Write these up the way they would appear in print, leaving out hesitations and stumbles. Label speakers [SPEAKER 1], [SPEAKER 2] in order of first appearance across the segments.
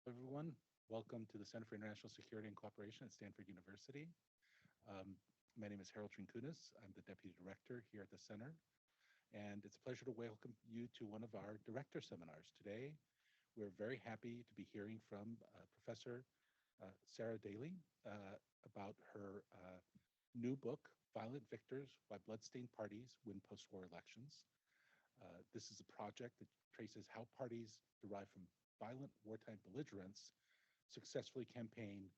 [SPEAKER 1] Everyone. Welcome to the Center for International Security and Cooperation at Stanford University. My name is Harold Trinkunas. I'm the Deputy Director here at the Center, and it's a pleasure to welcome you to one of our director seminars. Today, we're very happy to be hearing from Professor Sarah Daly about her new book, Violent Victors: Why Bloodstained Parties Win Postwar Elections. This is a project that traces how parties derived from violent wartime belligerents successfully campaign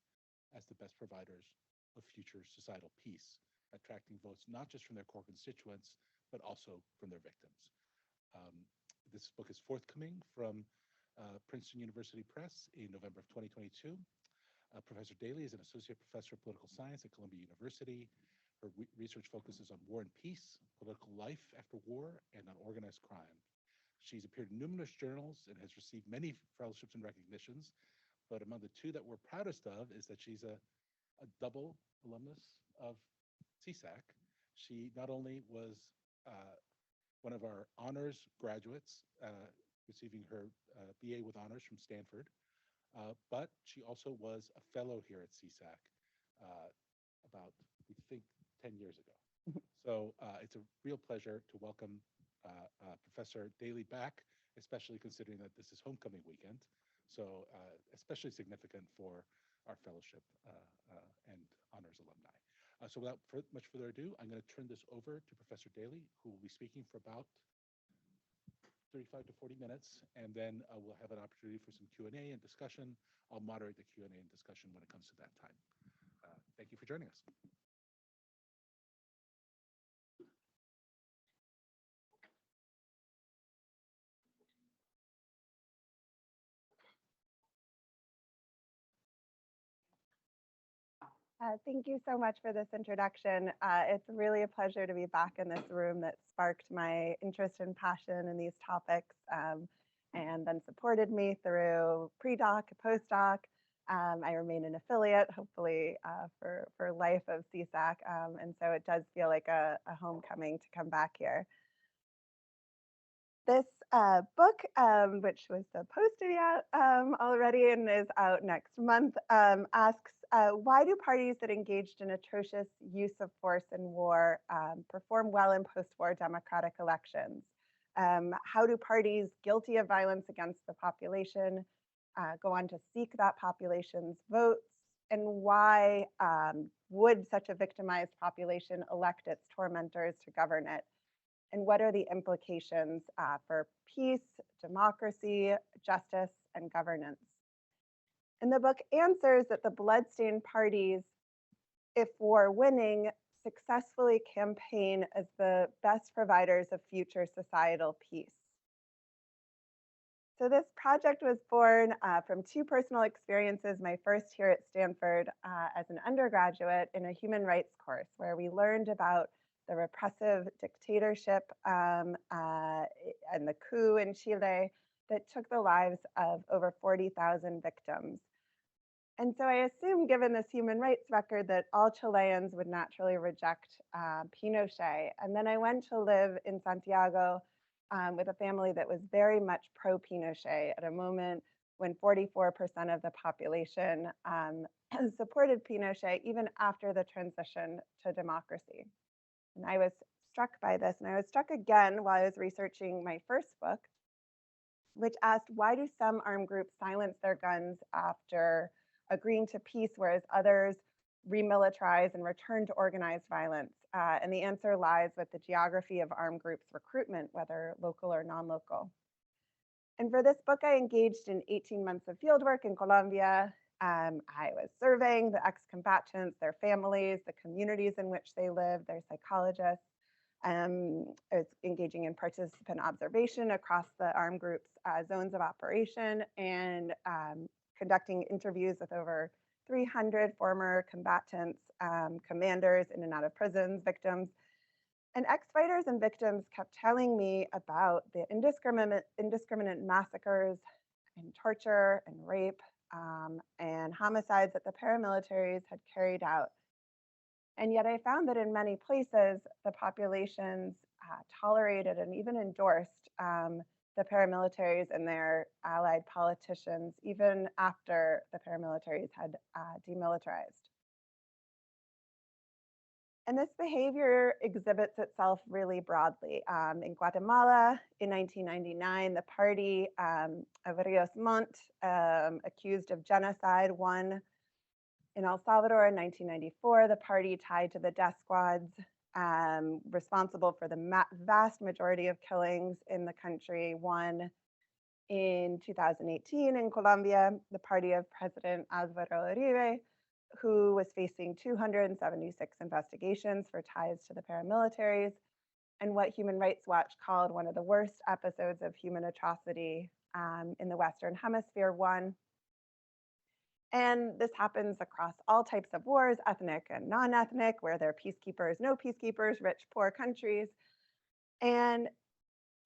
[SPEAKER 1] as the best providers of future societal peace, attracting votes not just from their core constituents, but also from their victims. This book is forthcoming from Princeton University Press in November of 2022. Professor Daly is an associate professor of political science at Columbia University. Her research focuses on war and peace, political life after war, and on organized crime. She's appeared in numerous journals and has received many fellowships and recognitions, but among the two that we're proudest of is that she's a double alumnus of CSAC. She not only was one of our honors graduates, receiving her BA with honors from Stanford, but she also was a fellow here at CSAC about, we think, 10 years ago. So it's a real pleasure to welcome Professor Daly back, especially considering that this is homecoming weekend. So especially significant for our fellowship and honors alumni. So without much further ado, I'm going to turn this over to Professor Daly, who will be speaking for about 35 to 40 minutes, and then we'll have an opportunity for some Q&A and discussion. I'll moderate the Q&A and discussion when it comes to that time. Thank you for joining us.
[SPEAKER 2] Thank you so much for this introduction. It's really a pleasure to be back in this room that sparked my interest and passion in these topics, and then supported me through pre-doc, postdoc. I remain an affiliate, hopefully for life of CSAC, and so it does feel like a homecoming to come back here. This book, which was supposed to be out already and is out next month, asks why do parties that engaged in atrocious use of force in war perform well in post-war democratic elections? How do parties guilty of violence against the population go on to seek that population's votes? And why would such a victimized population elect its tormentors to govern it? And what are the implications for peace, democracy, justice, and governance? And the book answers that the bloodstained parties, if war winning, successfully campaign as the best providers of future societal peace. So this project was born from two personal experiences. My first here at Stanford as an undergraduate in a human rights course, where we learned about the repressive dictatorship and the coup in Chile that took the lives of over 40,000 victims. And so I assumed, given this human rights record, that all Chileans would naturally reject Pinochet. And then I went to live in Santiago with a family that was very much pro-Pinochet at a moment when 44% of the population supported Pinochet even after the transition to democracy. And I was struck by this, and I was struck again while I was researching my first book, which asked, why do some armed groups silence their guns after agreeing to peace, whereas others remilitarize and return to organized violence? And the answer lies with the geography of armed groups recruitment, whether local or non-local. And for this book, I engaged in 18 months of fieldwork in Colombia. I was surveying the ex-combatants, their families, the communities in which they live, their psychologists. I was engaging in participant observation across the armed groups' zones of operation, and conducting interviews with over 300 former combatants, commanders in and out of prisons, victims. And ex-fighters and victims kept telling me about the indiscriminate massacres and torture and rape and homicides that the paramilitaries had carried out. And yet I found that in many places, the populations tolerated and even endorsed the paramilitaries and their allied politicians, even after the paramilitaries had demilitarized. And this behavior exhibits itself really broadly. In Guatemala, in 1999, the party of Rios Montt, accused of genocide, won. In El Salvador in 1994, the party tied to the death squads responsible for the vast majority of killings in the country won. In 2018 in Colombia, the party of President Alvaro Uribe, who was facing 276 investigations for ties to the paramilitaries, and what Human Rights Watch called one of the worst episodes of human atrocity in the Western Hemisphere, won. And this happens across all types of wars, ethnic and non-ethnic, where there are peacekeepers, no peacekeepers, rich, poor countries. And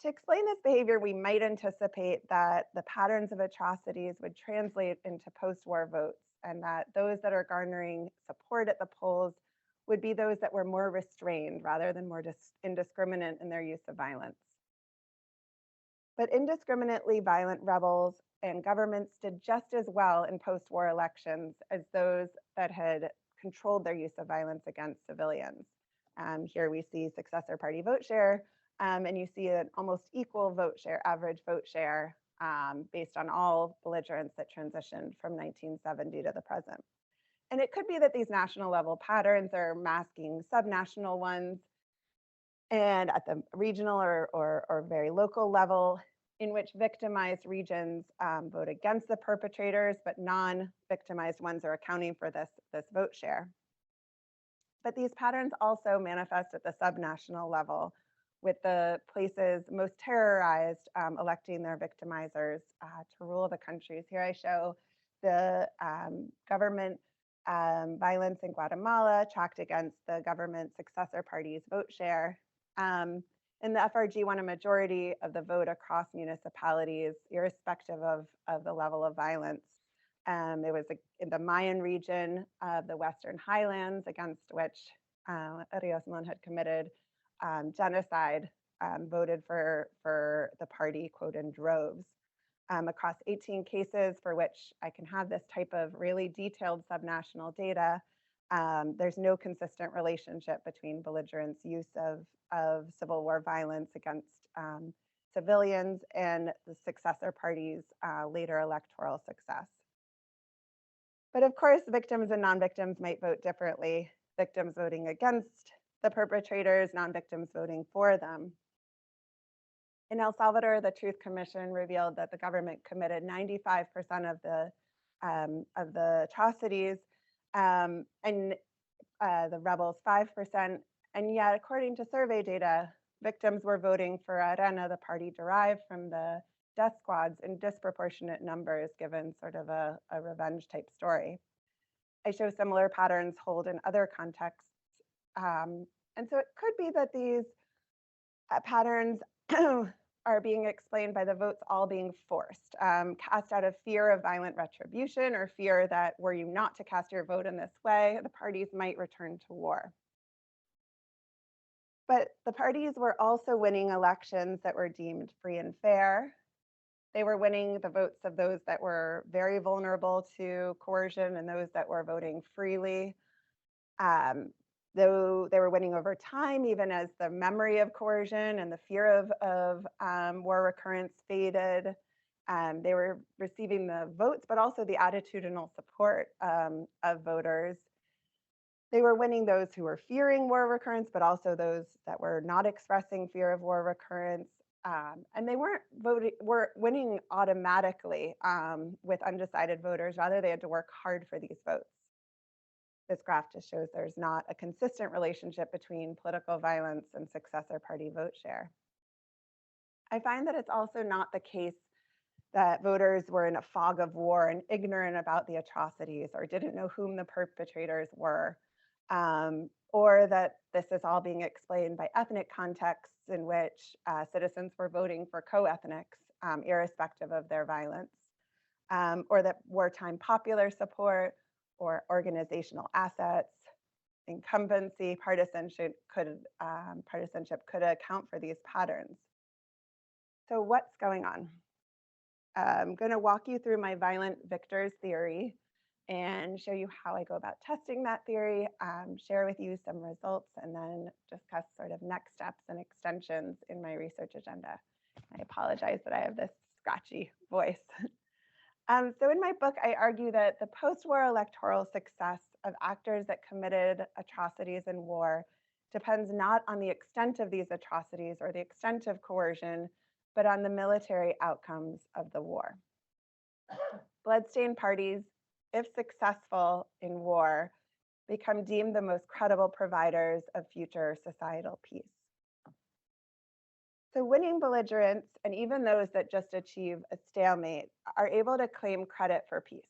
[SPEAKER 2] to explain this behavior, we might anticipate that the patterns of atrocities would translate into post-war votes, and that those that are garnering support at the polls would be those that were more restrained rather than more indiscriminate in their use of violence. But indiscriminately violent rebels and governments did just as well in post-war elections as those that had controlled their use of violence against civilians. Here we see successor party vote share, and you see an almost equal vote share, average vote share, based on all belligerents that transitioned from 1970 to the present. And it could be that these national level patterns are masking subnational ones, and at the regional or very local level, in which victimized regions vote against the perpetrators, but non-victimized ones are accounting for this vote share. But these patterns also manifest at the subnational level, with the places most terrorized electing their victimizers to rule the countries. Here I show the government violence in Guatemala tracked against the government successor party's vote share. And the FRG won a majority of the vote across municipalities, irrespective of the level of violence. It was in the Mayan region of the Western Highlands, against which Rios Montt had committed genocide, voted for the party, quote, in droves. Across 18 cases for which I can have this type of really detailed subnational data, there's no consistent relationship between belligerents' use of civil war violence against civilians and the successor party's later electoral success. But of course, victims and non-victims might vote differently. Victims voting against the perpetrators, non-victims voting for them. In El Salvador, the Truth Commission revealed that the government committed 95% of the atrocities, and the rebels 5%. And yet, according to survey data, victims were voting for Arena, the party derived from the death squads, in disproportionate numbers, given sort of a revenge type story. I show similar patterns hold in other contexts. And so it could be that these patterns are being explained by the votes all being forced, cast out of fear of violent retribution, or fear that were you not to cast your vote in this way, the parties might return to war. But the parties were also winning elections that were deemed free and fair. They were winning the votes of those that were very vulnerable to coercion and those that were voting freely. Though they were winning over time, even as the memory of coercion and the fear of war recurrence faded. They were receiving the votes, but also the attitudinal support of voters. They were winning those who were fearing war recurrence, but also those that were not expressing fear of war recurrence. And they were winning automatically with undecided voters. Rather, they had to work hard for these votes. This graph just shows there's not a consistent relationship between political violence and successor party vote share. I find that it's also not the case that voters were in a fog of war and ignorant about the atrocities, or didn't know whom the perpetrators were, or that this is all being explained by ethnic contexts in which citizens were voting for co-ethnics, irrespective of their violence, or that wartime popular support or organizational assets, incumbency, partisanship could account for these patterns. So what's going on? I'm going to walk you through my violent victors theory and show you how I go about testing that theory, share with you some results, and then discuss sort of next steps and extensions in my research agenda. I apologize that I have this scratchy voice. So in my book, I argue that the post-war electoral success of actors that committed atrocities in war depends not on the extent of these atrocities or the extent of coercion, but on the military outcomes of the war. Bloodstained parties, if successful in war, become deemed the most credible providers of future societal peace. So winning belligerents, and even those that just achieve a stalemate, are able to claim credit for peace.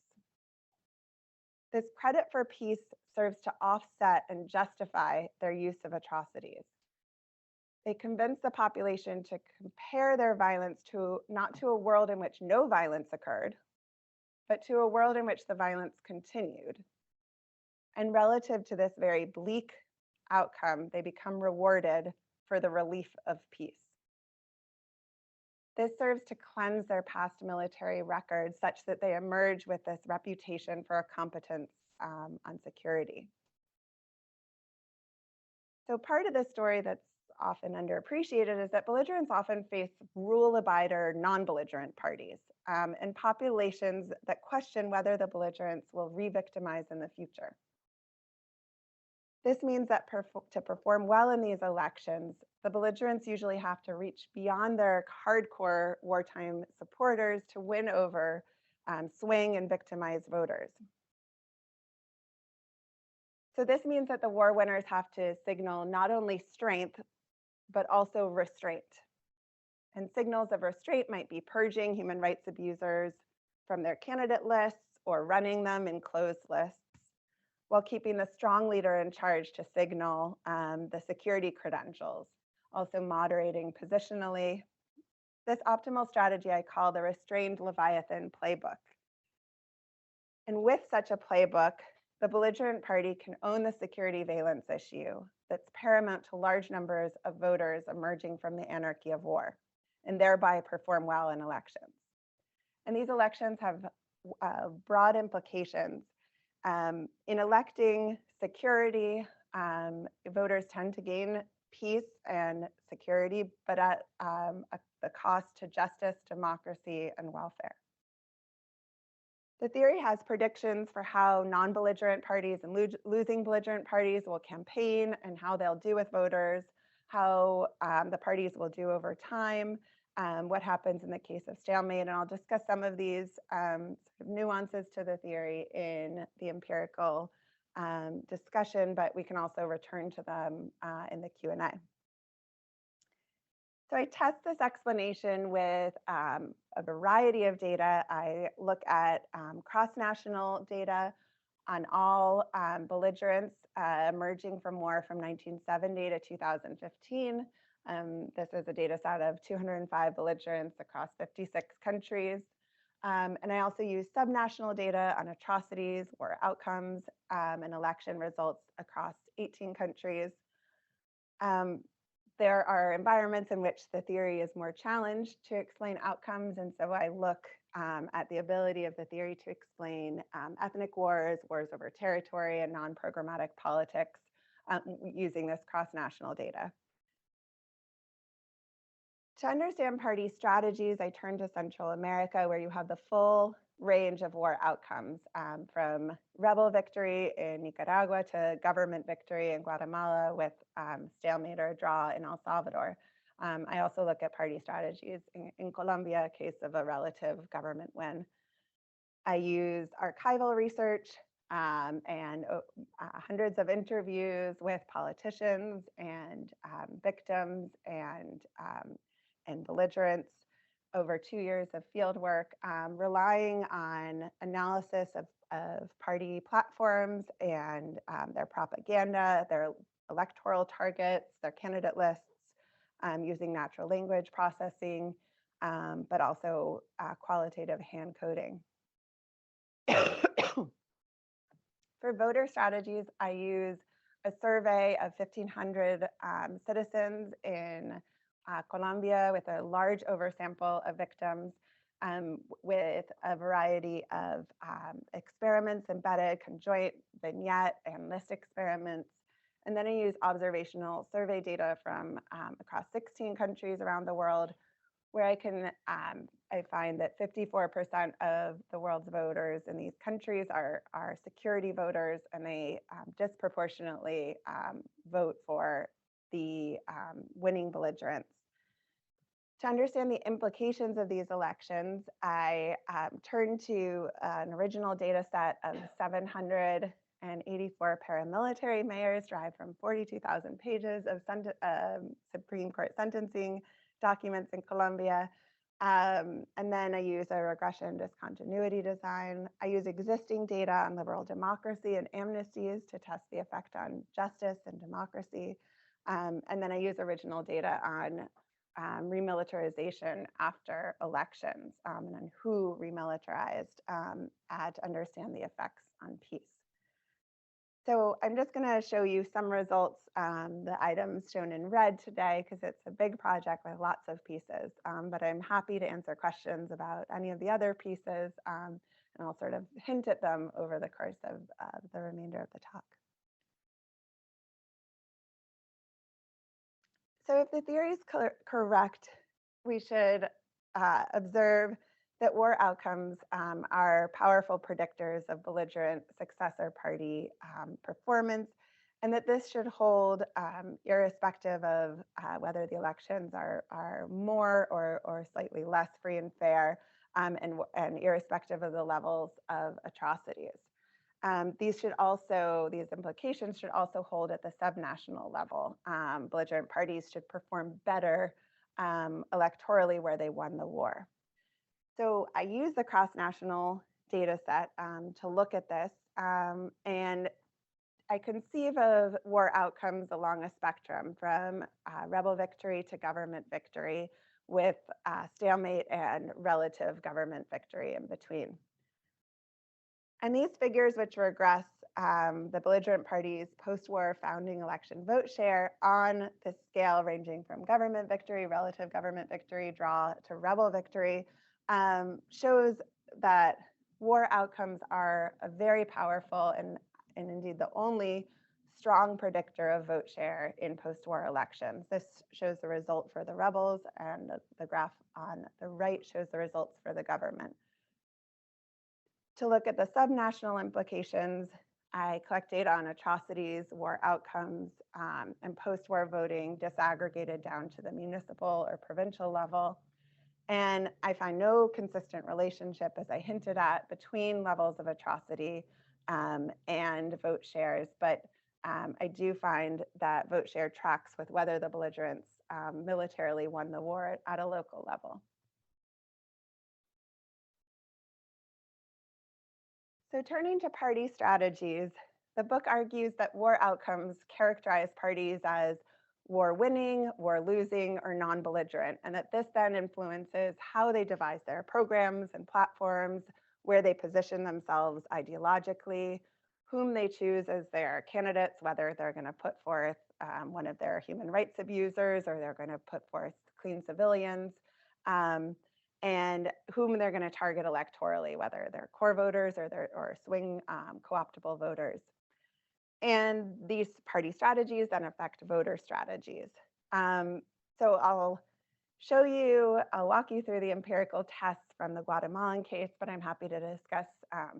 [SPEAKER 2] This credit for peace serves to offset and justify their use of atrocities. They convince the population to compare their violence not to a world in which no violence occurred, but to a world in which the violence continued. And relative to this very bleak outcome, they become rewarded for the relief of peace. This serves to cleanse their past military records such that they emerge with this reputation for a competence on security. So part of the story that's often underappreciated is that belligerents often face rule-abider, non-belligerent parties and populations that question whether the belligerents will re-victimize in the future. This means that to perform well in these elections, the belligerents usually have to reach beyond their hardcore wartime supporters to win over swing and victimized voters. So this means that the war winners have to signal not only strength, but also restraint. And signals of restraint might be purging human rights abusers from their candidate lists or running them in closed lists, while keeping the strong leader in charge to signal the security credentials, also moderating positionally. This optimal strategy I call the restrained Leviathan playbook. And with such a playbook, the belligerent party can own the security valence issue that's paramount to large numbers of voters emerging from the anarchy of war, and thereby perform well in elections. And these elections have broad implications. In electing security, voters tend to gain peace and security, but at the cost to justice, democracy, and welfare. The theory has predictions for how non-belligerent parties and losing belligerent parties will campaign and how they'll do with voters, how the parties will do over time, what happens in the case of stalemate. And I'll discuss some of these sort of nuances to the theory in the empirical discussion, but we can also return to them in the Q&A. So I test this explanation with a variety of data. I look at cross-national data on all belligerents emerging from war from 1970 to 2015. This is a data set of 205 belligerents across 56 countries. And I also use subnational data on atrocities, war outcomes, and election results across 18 countries. There are environments in which the theory is more challenged to explain outcomes, and so I look at the ability of the theory to explain ethnic wars, wars over territory, and non-programmatic politics using this cross-national data. To understand party strategies, I turn to Central America, where you have the full range of war outcomes, from rebel victory in Nicaragua to government victory in Guatemala with stalemate or draw in El Salvador. I also look at party strategies in Colombia, a case of a relative government win. I use archival research and hundreds of interviews with politicians and victims and belligerents over 2 years of field work, relying on analysis of party platforms and their propaganda, their electoral targets, their candidate lists, using natural language processing, but also qualitative hand coding. For voter strategies, I use a survey of 1,500 citizens in Colombia with a large oversample of victims with a variety of experiments embedded, conjoint, vignette, and list experiments. And then I use observational survey data from across 16 countries around the world, where I find that 54% of the world's voters in these countries are security voters, and they disproportionately vote for the winning belligerents. To understand the implications of these elections, I turned to an original data set of 784 paramilitary mayors derived from 42,000 pages of Supreme Court sentencing documents in Colombia. And then I use a regression discontinuity design. I use existing data on liberal democracy and amnesties to test the effect on justice and democracy. And then I use original data on remilitarization after elections and on who remilitarized to understand the effects on peace. So I'm just going to show you some results, the items shown in red today, because it's a big project with lots of pieces, but I'm happy to answer questions about any of the other pieces, and I'll sort of hint at them over the course of the remainder of the talk. So if the theory is correct, we should observe that war outcomes are powerful predictors of belligerent successor party performance, and that this should hold irrespective of whether the elections are more or slightly less free and fair, and irrespective of the levels of atrocities. These implications should also hold at the subnational level. Belligerent parties should perform better electorally where they won the war. So I use the cross-national data set to look at this, and I conceive of war outcomes along a spectrum from rebel victory to government victory, with stalemate and relative government victory in between. And these figures, which regress the belligerent parties' post-war founding election vote share on the scale ranging from government victory, relative government victory, draw to rebel victory, shows that war outcomes are a very powerful and indeed the only strong predictor of vote share in post-war elections. This shows the result for the rebels, and the graph on the right shows the results for the government. To look at the subnational implications, I collect data on atrocities, war outcomes, and post-war voting disaggregated down to the municipal or provincial level. And I find no consistent relationship, as I hinted at, between levels of atrocity and vote shares. But I do find that vote share tracks with whether the belligerents militarily won the war at a local level. So turning to party strategies, the book argues that war outcomes characterize parties as war winning, war losing, or non-belligerent, and that this then influences how they devise their programs and platforms, where they position themselves ideologically, whom they choose as their candidates, whether they're going to put forth one of their human rights abusers or they're going to put forth clean civilians, and whom they're going to target electorally, whether they're core voters or swing co-optable voters. And these party strategies then affect voter strategies. So I'll walk you through the empirical tests from the Guatemalan case, but I'm happy to discuss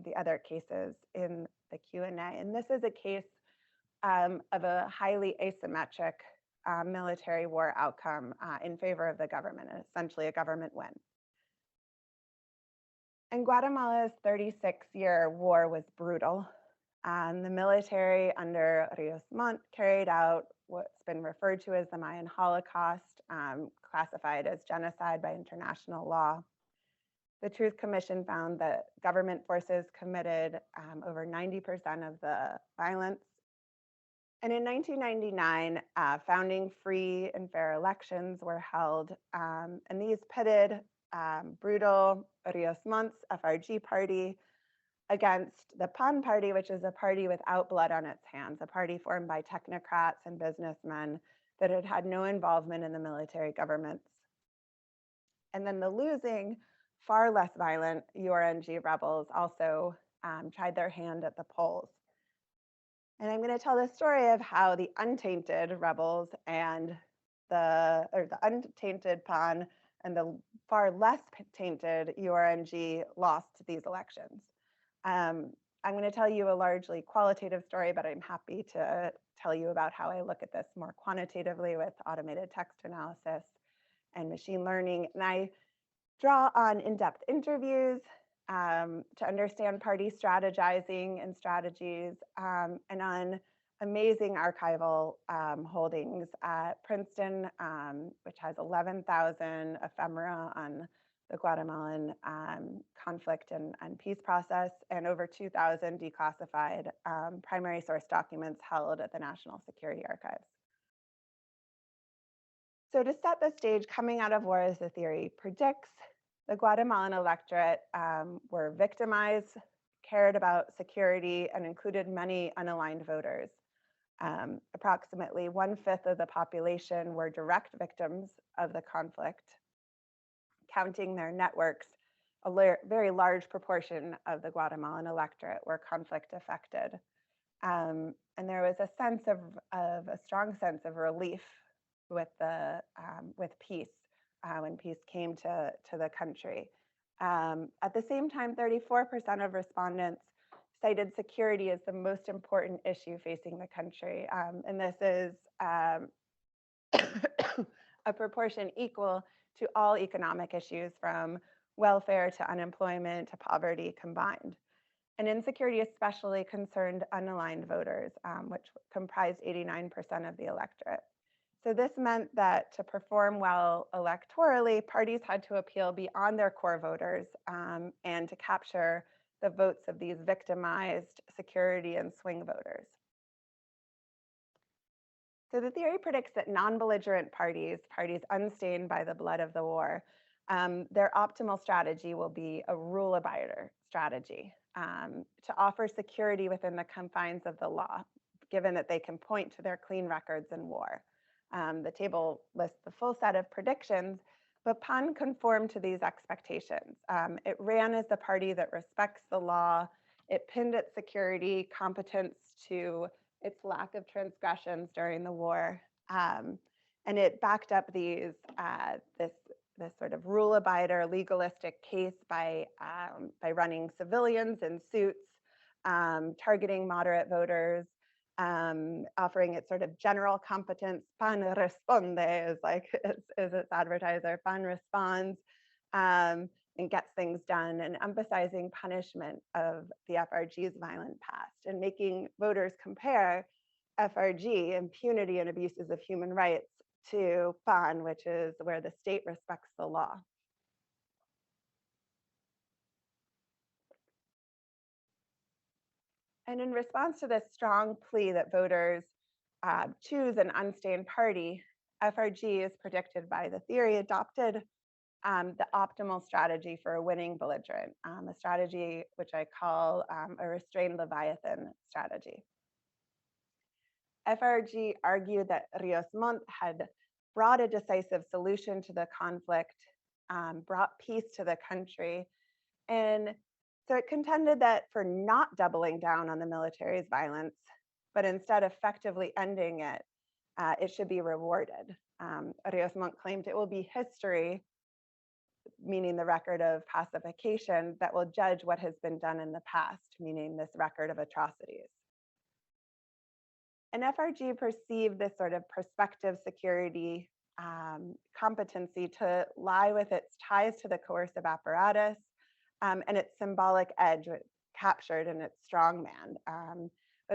[SPEAKER 2] the other cases in the Q&A. And this is a case of a highly asymmetric military war outcome in favor of the government, essentially a government win. And Guatemala's 36-year war was brutal. The military under Rios Montt carried out what's been referred to as the Mayan Holocaust, classified as genocide by international law. The Truth Commission found that government forces committed over 90% of the violence. And in 1999, founding free and fair elections were held, and these pitted brutal Rios Montt's FRG party against the PAN party, which is a party without blood on its hands, a party formed by technocrats and businessmen that it had no involvement in the military governments. And then the losing, far less violent URNG rebels also tried their hand at the polls. And I'm going to tell the story of how the untainted rebels and the untainted PAN and the far less tainted URNG lost these elections. I'm going to tell you a largely qualitative story, but I'm happy to tell you about how I look at this more quantitatively with automated text analysis and machine learning. And I draw on in-depth interviews to understand party strategizing and strategies, and on amazing archival holdings at Princeton, which has 11,000 ephemera on the Guatemalan conflict and peace process, and over 2,000 declassified primary source documents held at the National Security Archives. So to set the stage, coming out of war, as the theory predicts, the Guatemalan electorate were victimized, cared about security, and included many unaligned voters. Approximately 1/5 of the population were direct victims of the conflict. Counting their networks, a very large proportion of the Guatemalan electorate were conflict affected. And there was a sense of a strong sense of relief with peace when peace came to the country. At the same time, 34% of respondents cited security as the most important issue facing the country. And this is a proportion equal to all economic issues, from welfare to unemployment to poverty combined. And insecurity especially concerned unaligned voters, which comprised 89% of the electorate. So this meant that to perform well electorally, parties had to appeal beyond their core voters and to capture the votes of these victimized security and swing voters. So the theory predicts that non-belligerent parties unstained by the blood of the war, their optimal strategy will be a rule-abider strategy to offer security within the confines of the law, given that they can point to their clean records in war. The table lists the full set of predictions, but PAN conformed to these expectations. It ran as the party that respects the law. It pinned its security competence to its lack of transgressions during the war. And it backed up this sort of rule-abider legalistic case by running civilians in suits, targeting moderate voters, offering its sort of general competence. PAN responde is its advertiser. PAN responds and gets things done, and emphasizing punishment of the FRG's violent past and making voters compare FRG, impunity and abuses of human rights, to PAN, which is where the state respects the law. And in response to this strong plea that voters choose an unstained party, FRG, is predicted by the theory, adopted the optimal strategy for a winning belligerent, a strategy which I call a restrained Leviathan strategy. FRG argued that Rios Montt had brought a decisive solution to the conflict, brought peace to the country, and so it contended that for not doubling down on the military's violence, but instead effectively ending it, it should be rewarded. Rios Montt claimed it will be history, meaning the record of pacification, that will judge what has been done in the past, meaning this record of atrocities. And FRG perceived this sort of prospective security competency to lie with its ties to the coercive apparatus, and its symbolic edge captured in its strongman.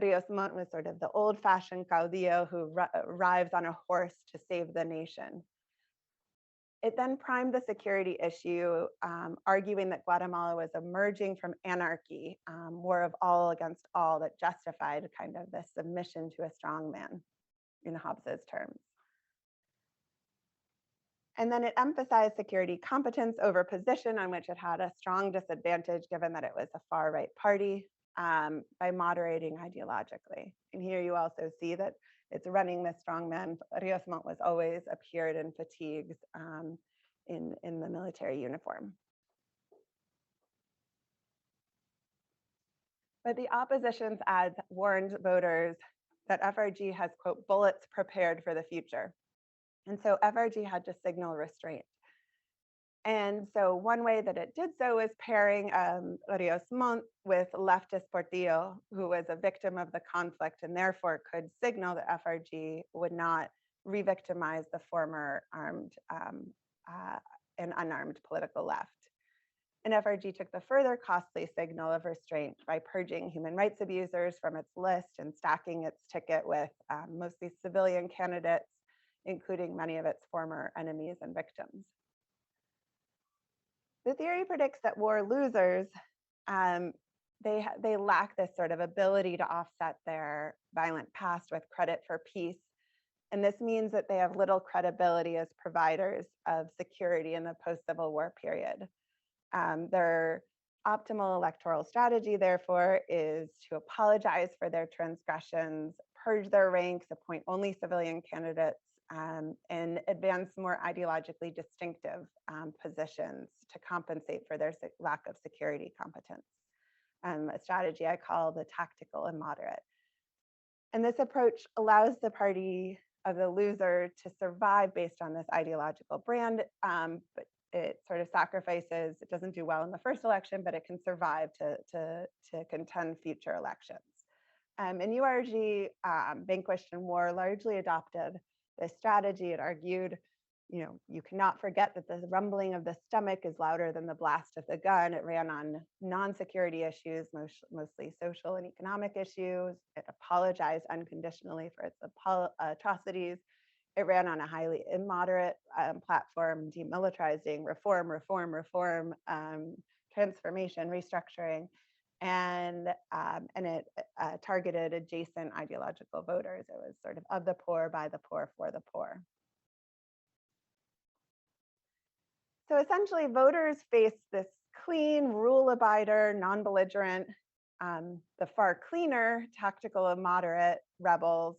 [SPEAKER 2] Rios Montt was sort of the old-fashioned caudillo who arrives on a horse to save the nation. It then primed the security issue, arguing that Guatemala was emerging from anarchy, war of all against all, that justified kind of the submission to a strongman, in Hobbes's terms. And then it emphasized security competence over position, on which it had a strong disadvantage given that it was a far-right party, by moderating ideologically. And here you also see that it's running the strongman. Rios Montt was always appeared in fatigues in the military uniform. But the opposition's ads warned voters that FRG has, quote, bullets prepared for the future. And so FRG had to signal restraint. And so one way that it did so is pairing Rios Montt with leftist Portillo, who was a victim of the conflict and therefore could signal that FRG would not re-victimize the former armed and unarmed political left. And FRG took the further costly signal of restraint by purging human rights abusers from its list and stacking its ticket with mostly civilian candidates, including many of its former enemies and victims. The theory predicts that war losers, they lack this sort of ability to offset their violent past with credit for peace. And this means that they have little credibility as providers of security in the post-Civil War period. Their optimal electoral strategy, therefore, is to apologize for their transgressions, purge their ranks, appoint only civilian candidates, and advance more ideologically distinctive positions to compensate for their lack of security competence. A strategy I call the tactical immoderate. And this approach allows the party of the loser to survive based on this ideological brand, but it sort of sacrifices, it doesn't do well in the first election, but it can survive to contend future elections. And URG, vanquished in war, largely adopted this strategy. It argued, you cannot forget that the rumbling of the stomach is louder than the blast of the gun. It ran on non-security issues, mostly social and economic issues. It apologized unconditionally for its atrocities. It ran on a highly immoderate platform, demilitarizing, reform, transformation, restructuring, and it targeted adjacent ideological voters. It was sort of the poor, by the poor, for the poor. So essentially, voters face this clean, rule-abider, non-belligerent, the far cleaner, tactical and moderate rebels,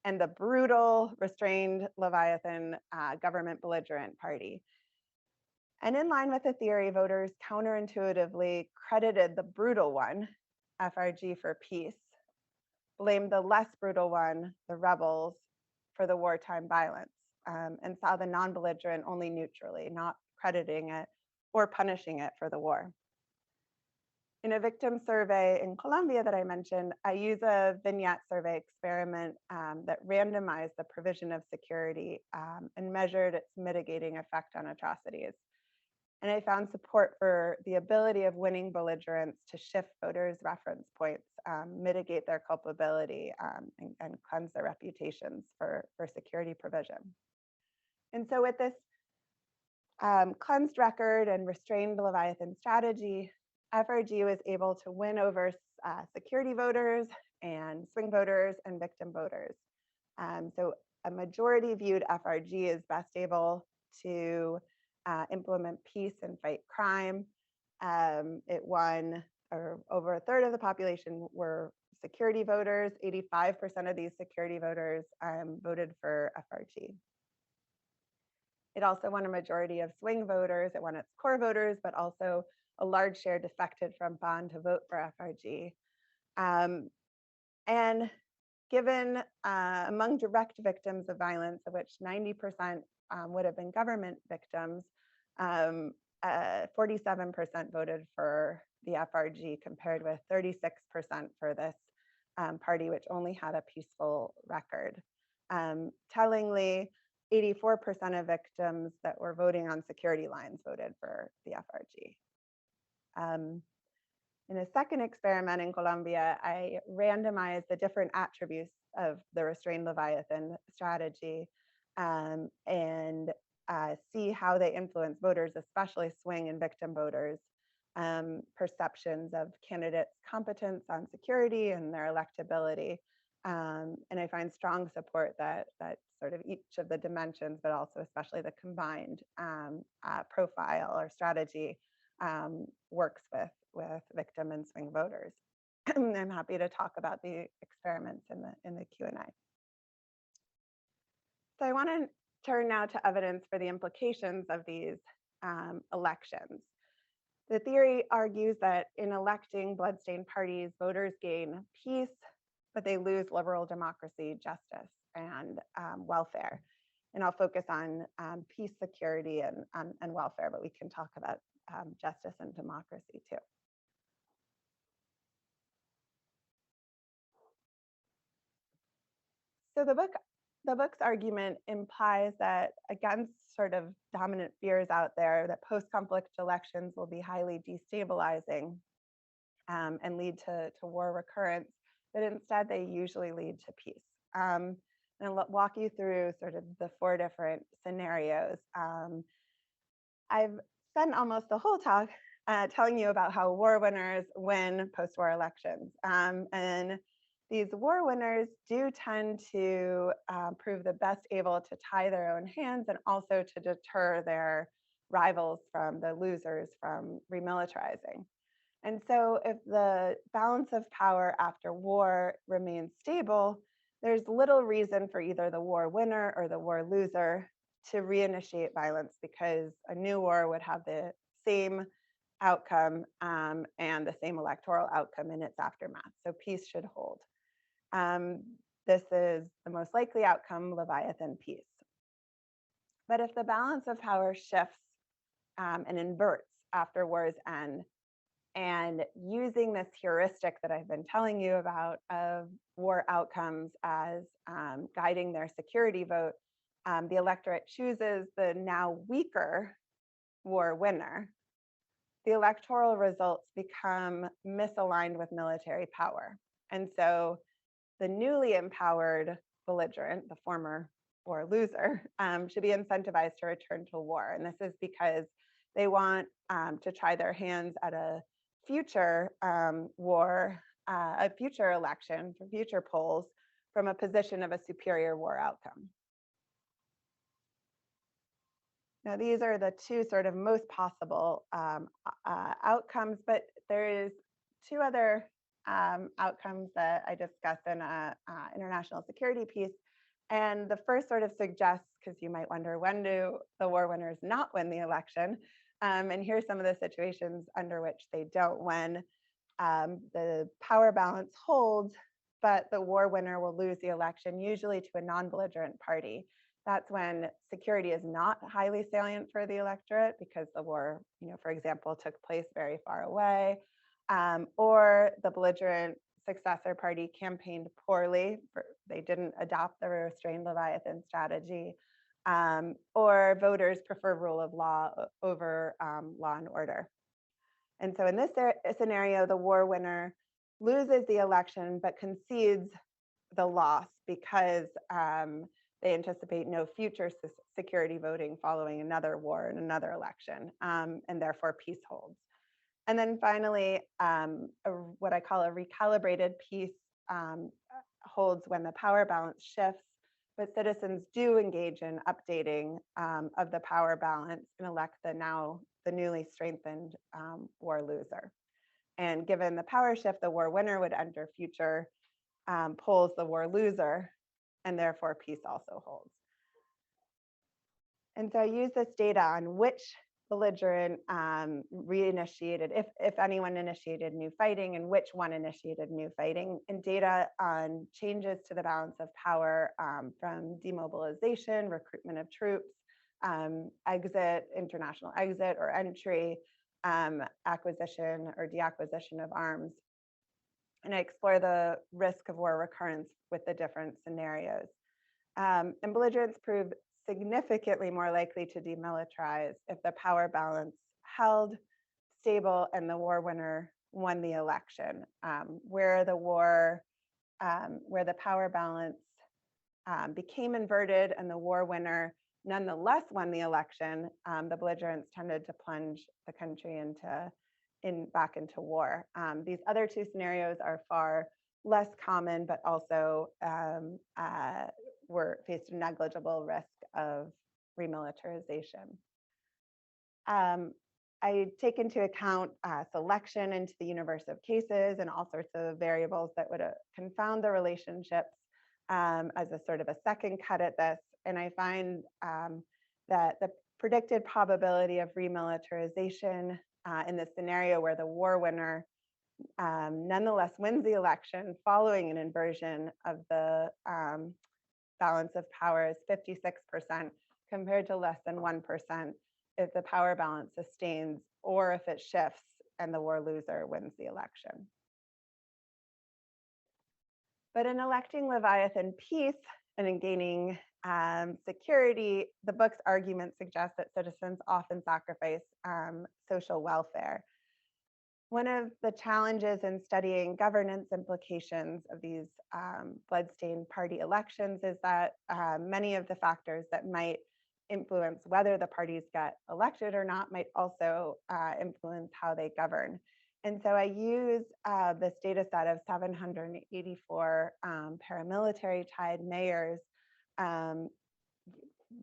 [SPEAKER 2] and the brutal, restrained Leviathan government belligerent party. And in line with the theory, voters counterintuitively credited the brutal one, FRG, for peace, blamed the less brutal one, the rebels, for the wartime violence, and saw the non-belligerent only neutrally, not crediting it or punishing it for the war. In a victim survey in Colombia that I mentioned, I use a vignette survey experiment that randomized the provision of security and measured its mitigating effect on atrocities. And I found support for the ability of winning belligerents to shift voters' reference points, mitigate their culpability, and cleanse their reputations for security provision. And so with this cleansed record and restrained Leviathan strategy, FRG was able to win over security voters and swing voters and victim voters. So a majority viewed FRG as best able to implement peace and fight crime. It won, or over a third of the population were security voters. 85% of these security voters voted for FRG. It also won a majority of swing voters. It won its core voters, but also a large share defected from Bonn to vote for FRG. And given among direct victims of violence, of which 90% would have been government victims, 47% voted for the FRG compared with 36% for this party, which only had a peaceful record. Tellingly, 84% of victims that were voting on security lines voted for the FRG. In a second experiment in Colombia, I randomized the different attributes of the restrained Leviathan strategy and see how they influence voters, especially swing and victim voters, perceptions of candidates' competence on security and their electability. And I find strong support that sort of each of the dimensions, but also especially the combined profile or strategy works with victim and swing voters. I'm happy to talk about the experiments in the Q&A. So I want to turn now to evidence for the implications of these elections. The theory argues that in electing bloodstained parties, voters gain peace, but they lose liberal democracy, justice, and welfare. And I'll focus on peace, security, and welfare, but we can talk about justice and democracy too. So the book's argument implies that against sort of dominant fears out there, that post-conflict elections will be highly destabilizing and lead to war recurrence, but instead they usually lead to peace. And I'll walk you through sort of the 4 different scenarios. I've spent almost the whole talk telling you about how war winners win post-war elections. And these war winners do tend to prove the best able to tie their own hands and also to deter their rivals from the losers from remilitarizing. And so if the balance of power after war remains stable, there's little reason for either the war winner or the war loser to reinitiate violence, because a new war would have the same outcome and the same electoral outcome in its aftermath. So peace should hold. This is the most likely outcome, Leviathan peace. But if the balance of power shifts and inverts after war's end, and using this heuristic that I've been telling you about of war outcomes as guiding their security vote, the electorate chooses the now weaker war winner, the electoral results become misaligned with military power. And so the newly empowered belligerent, the former war loser, should be incentivized to return to war. And this is because they want to try their hands at a future war, a future election, for future polls from a position of a superior war outcome. Now, these are the 2 sort of most possible outcomes, but there is 2 other outcomes that I discuss in a international security piece. And the first sort of suggests, because you might wonder, when do the war winners not win the election? And here's some of the situations under which they don't win. The power balance holds, but the war winner will lose the election, usually to a non-belligerent party. That's when security is not highly salient for the electorate, because the war, for example, took place very far away, or the belligerent successor party campaigned poorly. They didn't adopt the restrained Leviathan strategy, or voters prefer rule of law over law and order. And so in this scenario, the war winner loses the election, but concedes the loss because they anticipate no future security voting following another war and another election, and therefore peace holds. And then finally, what I call a recalibrated peace holds when the power balance shifts, but citizens do engage in updating of the power balance and elect the newly strengthened war loser. And given the power shift, the war winner would enter future polls the war loser, and therefore peace also holds. And so I use this data on which belligerent reinitiated, if anyone initiated new fighting, and which one initiated new fighting, and data on changes to the balance of power from demobilization, recruitment of troops, international exit or entry, acquisition or deacquisition of arms. And I explore the risk of war recurrence with the different scenarios. And belligerents prove significantly more likely to demilitarize if the power balance held stable and the war winner won the election. Where the power balance became inverted and the war winner nonetheless won the election, the belligerents tended to plunge the country back into war. These other 2 scenarios are far less common, but also were faced a negligible risk of remilitarization. I take into account selection into the universe of cases and all sorts of variables that would confound the relationships as a sort of a second cut at this. And I find that the predicted probability of remilitarization in the scenario where the war winner nonetheless wins the election following an inversion of the balance of power is 56% compared to less than 1% if the power balance sustains or if it shifts and the war loser wins the election. But in electing Leviathan peace and in gaining security, the book's argument suggests that citizens often sacrifice social welfare. One of the challenges in studying governance implications of these bloodstained party elections is that many of the factors that might influence whether the parties get elected or not might also influence how they govern. And so I use this data set of 784 paramilitary tied mayors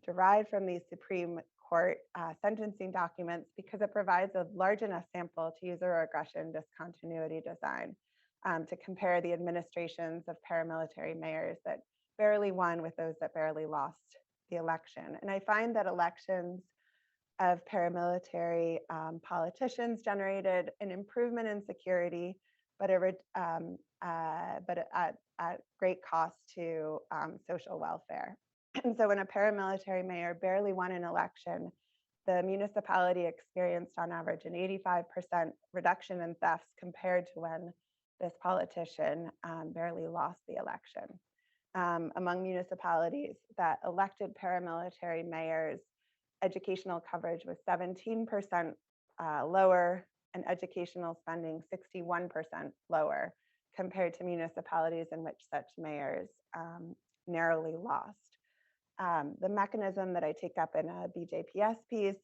[SPEAKER 2] derived from these Supreme Court sentencing documents because it provides a large enough sample to use a regression discontinuity design to compare the administrations of paramilitary mayors that barely won with those that barely lost the election. And I find that elections of paramilitary politicians generated an improvement in security, but at great cost to social welfare. And so when a paramilitary mayor barely won an election, the municipality experienced on average an 85% reduction in thefts compared to when this politician barely lost the election. Among municipalities that elected paramilitary mayors, educational coverage was 17% lower and educational spending 61% lower compared to municipalities in which such mayors narrowly lost. The mechanism that I take up in a BJPS piece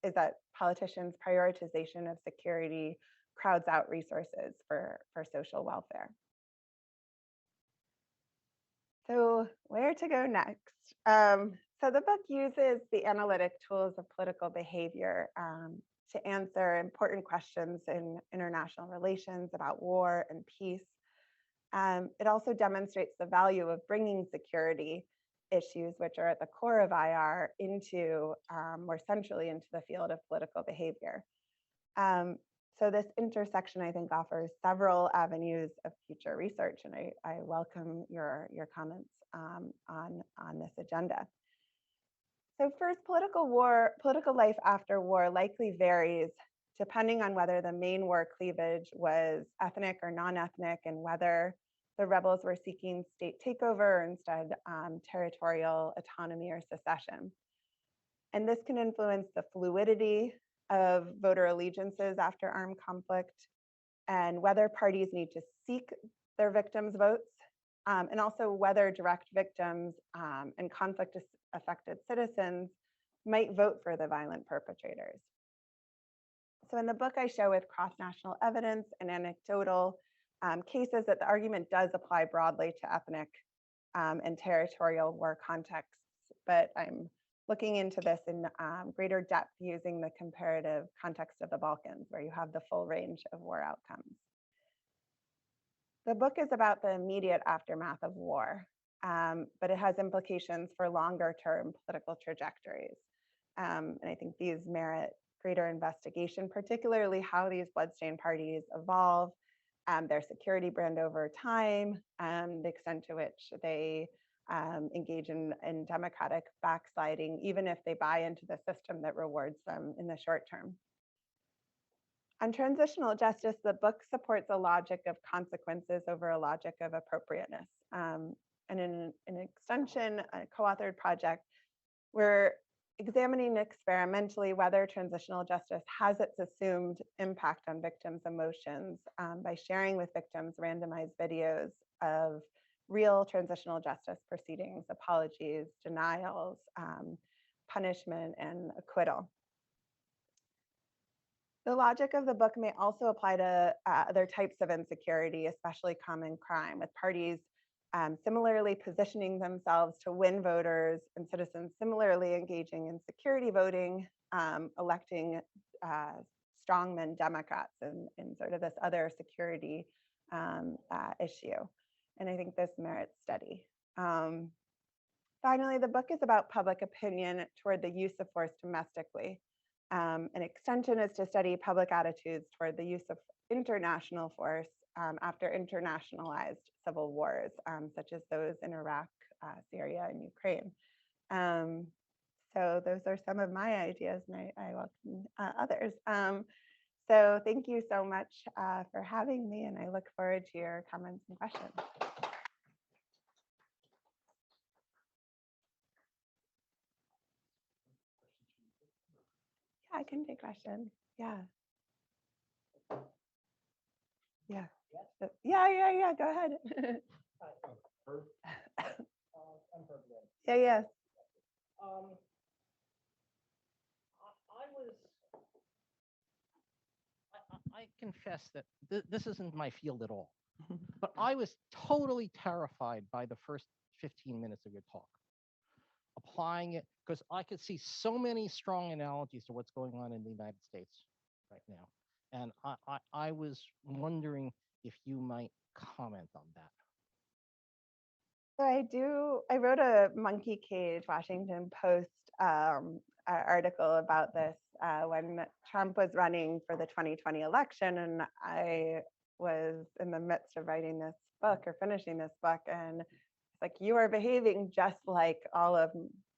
[SPEAKER 2] is that politicians' prioritization of security crowds out resources for social welfare. So where to go next? So the book uses the analytic tools of political behavior to answer important questions in international relations about war and peace. It also demonstrates the value of bringing security issues, which are at the core of IR, into more centrally into the field of political behavior. So this intersection, I think, offers several avenues of future research, and I welcome your comments on this agenda. So first, political life after war likely varies depending on whether the main war cleavage was ethnic or non-ethnic and whether the rebels were seeking state takeover or instead territorial autonomy or secession. And this can influence the fluidity of voter allegiances after armed conflict and whether parties need to seek their victims' votes, and also whether direct victims and conflict-affected citizens might vote for the violent perpetrators. So in the book, I show with cross-national evidence and anecdotal cases that the argument does apply broadly to ethnic and territorial war contexts, but I'm looking into this in greater depth using the comparative context of the Balkans, where you have the full range of war outcomes. The book is about the immediate aftermath of war, but it has implications for longer term political trajectories. And I think these merit greater investigation, particularly how these bloodstained parties evolve, their security brand over time, the extent to which they engage in democratic backsliding, even if they buy into the system that rewards them in the short term. On transitional justice, the book supports a logic of consequences over a logic of appropriateness. And in an extension, a co-authored project, we're examining experimentally whether transitional justice has its assumed impact on victims' emotions by sharing with victims randomized videos of real transitional justice proceedings, apologies, denials, punishment, and acquittal. The logic of the book may also apply to other types of insecurity, especially common crime, with parties similarly positioning themselves to win voters and citizens similarly engaging in security voting, electing strongman Democrats in sort of this other security issue. And I think this merits study. finally, the book is about public opinion toward the use of force domestically. An extension is to study public attitudes toward the use of international force after internationalized civil wars, such as those in Iraq, Syria, and Ukraine. So those are some of my ideas, and I welcome others. So thank you so much for having me, and I look forward to your comments and questions. Yeah, I can take questions. Yeah. Yeah. Yeah. Go ahead. Yeah.
[SPEAKER 3] I confess that this isn't my field at all, but I was totally terrified by the first 15 minutes of your talk. Applying it, because I could see so many strong analogies to what's going on in the United States right now. And I was wondering if you might comment on that.
[SPEAKER 2] So I wrote a Monkey Cage Washington Post article about this when Trump was running for the 2020 election, and I was in the midst of writing this book or finishing this book, and it's like, you are behaving just like all of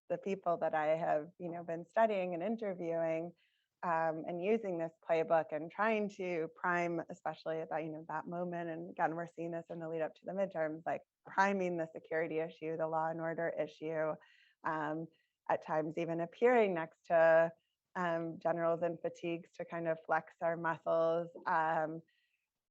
[SPEAKER 2] the people that I have, been studying and interviewing, and using this playbook and trying to prime, especially at that, that moment. And again, we're seeing this in the lead up to the midterms, like priming the security issue, the law and order issue, at times even appearing next to generals in fatigues to kind of flex our muscles.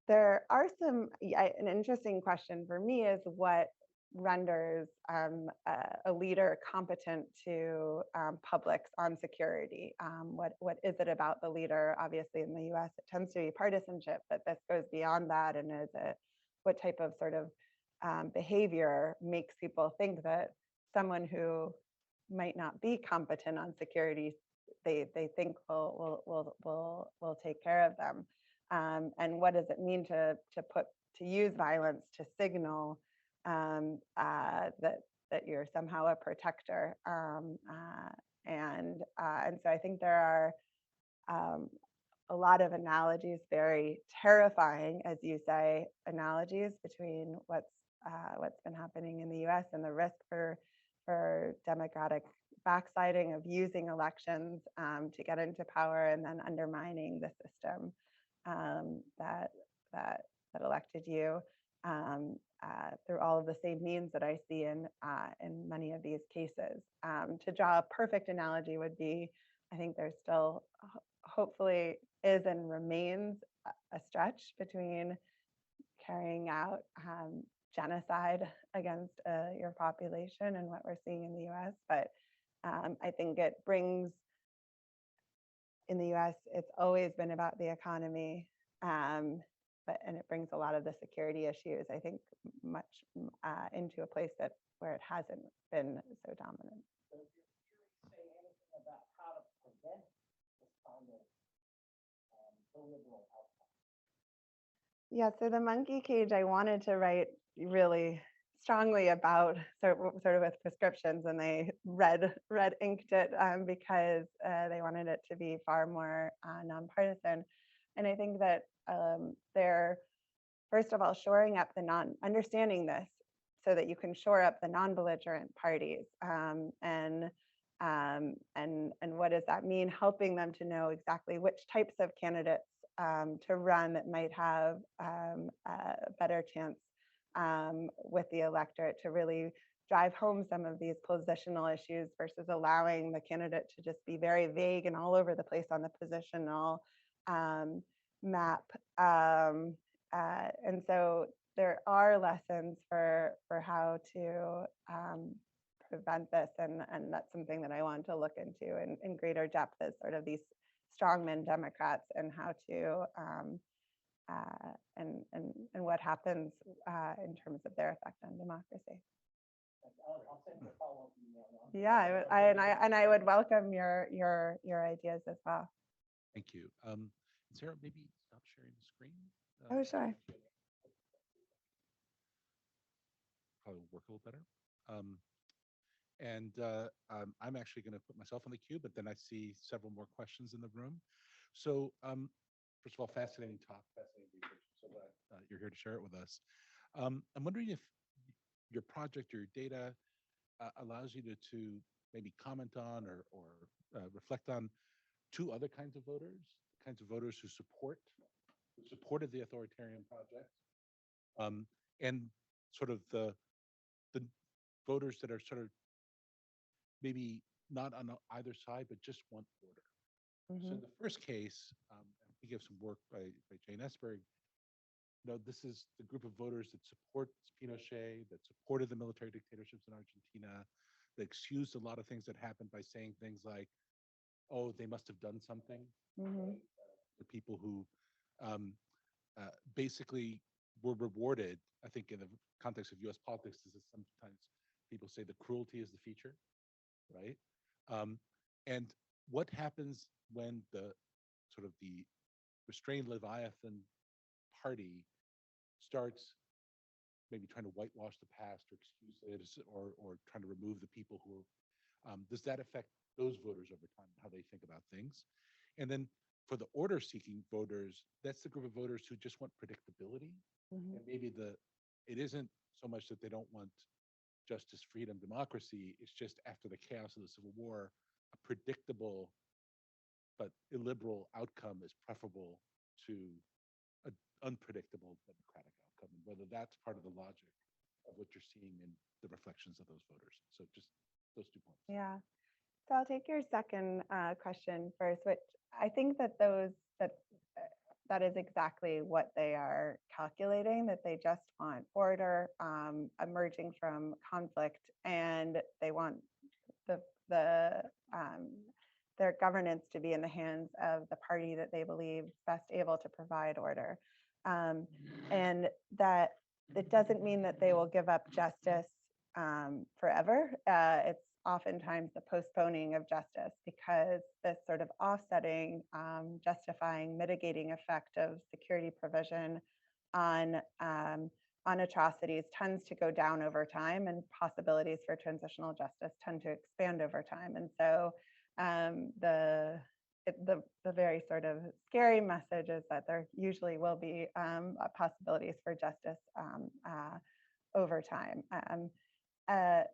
[SPEAKER 2] There are an interesting question for me is what renders a leader competent to publics on security. What is it about the leader? Obviously, in the US, it tends to be partisanship, but this goes beyond that. And what type of sort of behavior makes people think that someone who might not be competent on security, they think will take care of them? And what does it mean to use violence to signal that you're somehow a protector? And so I think there are a lot of analogies, very terrifying, as you say, analogies between what's been happening in the US and the risk for democratic backsliding of using elections to get into power and then undermining the system that elected you through all of the same means that I see in many of these cases. To draw a perfect analogy would be, I think there's still hopefully is and remains a stretch between carrying out genocide against your population and what we're seeing in the US. But I think it brings, in the US, it's always been about the economy, and it brings a lot of the security issues, I think, much into a place where it hasn't been so dominant.
[SPEAKER 3] So if you're saying anything about how to prevent this kind of illiberal outcome?
[SPEAKER 2] Yeah, so the Monkey Cage, I wanted to write really strongly about, sort of with prescriptions, and they red inked it because they wanted it to be far more nonpartisan. And I think that they're, first of all, shoring up understanding this so that you can shore up the non-belligerent parties. And what does that mean? Helping them to know exactly which types of candidates to run that might have a better chance with the electorate to really drive home some of these positional issues versus allowing the candidate to just be very vague and all over the place on the positional map. And so there are lessons for how to prevent this, and that's something that I want to look into in greater depth, as sort of these strongman Democrats and how to and what happens in terms of their effect on democracy.
[SPEAKER 3] I'll send you a follow-up email.
[SPEAKER 2] Yeah, I would welcome your ideas as well.
[SPEAKER 1] Thank you. Sarah, maybe stop sharing the screen.
[SPEAKER 2] Oh, sure.
[SPEAKER 1] Probably work a little better. And I'm actually going to put myself on the queue, but then I see several more questions in the room. So first of all, fascinating talk, fascinating research. So glad you're here to share it with us. I'm wondering if your project or your data allows you to maybe comment on or reflect on two other kinds of voters who supported the authoritarian project, and sort of the voters that are sort of maybe not on either side, but just want order. So in the first case, I'm thinking of some work by Jane Esberg. This is the group of voters that supports Pinochet, that supported the military dictatorships in Argentina, that excused a lot of things that happened by saying things like, "Oh, they must have done something." Right? The people who basically were rewarded, I think, in the context of U.S. politics, is that sometimes people say the cruelty is the feature, right? And what happens when the sort of the restrained Leviathan party starts maybe trying to whitewash the past or excuse it, or trying to remove the people who are, does that affect those voters over time, how they think about things? And then for the order-seeking voters, that's the group of voters who just want predictability. And maybe it isn't so much that they don't want justice, freedom, democracy. It's just after the chaos of the Civil War, a predictable but illiberal outcome is preferable to an unpredictable democratic outcome, and whether that's part of the logic of what you're seeing in the reflections of those voters. So just those 2 points.
[SPEAKER 2] Yeah. So I'll take your second question first, which I think that is exactly what they are calculating, that they just want order emerging from conflict, and they want their governance to be in the hands of the party that they believe best able to provide order. And that it doesn't mean that they will give up justice forever. It's oftentimes the postponing of justice, because this sort of offsetting, justifying, mitigating effect of security provision on atrocities tends to go down over time, and possibilities for transitional justice tend to expand over time. And so the very sort of scary message is that there usually will be possibilities for justice over time.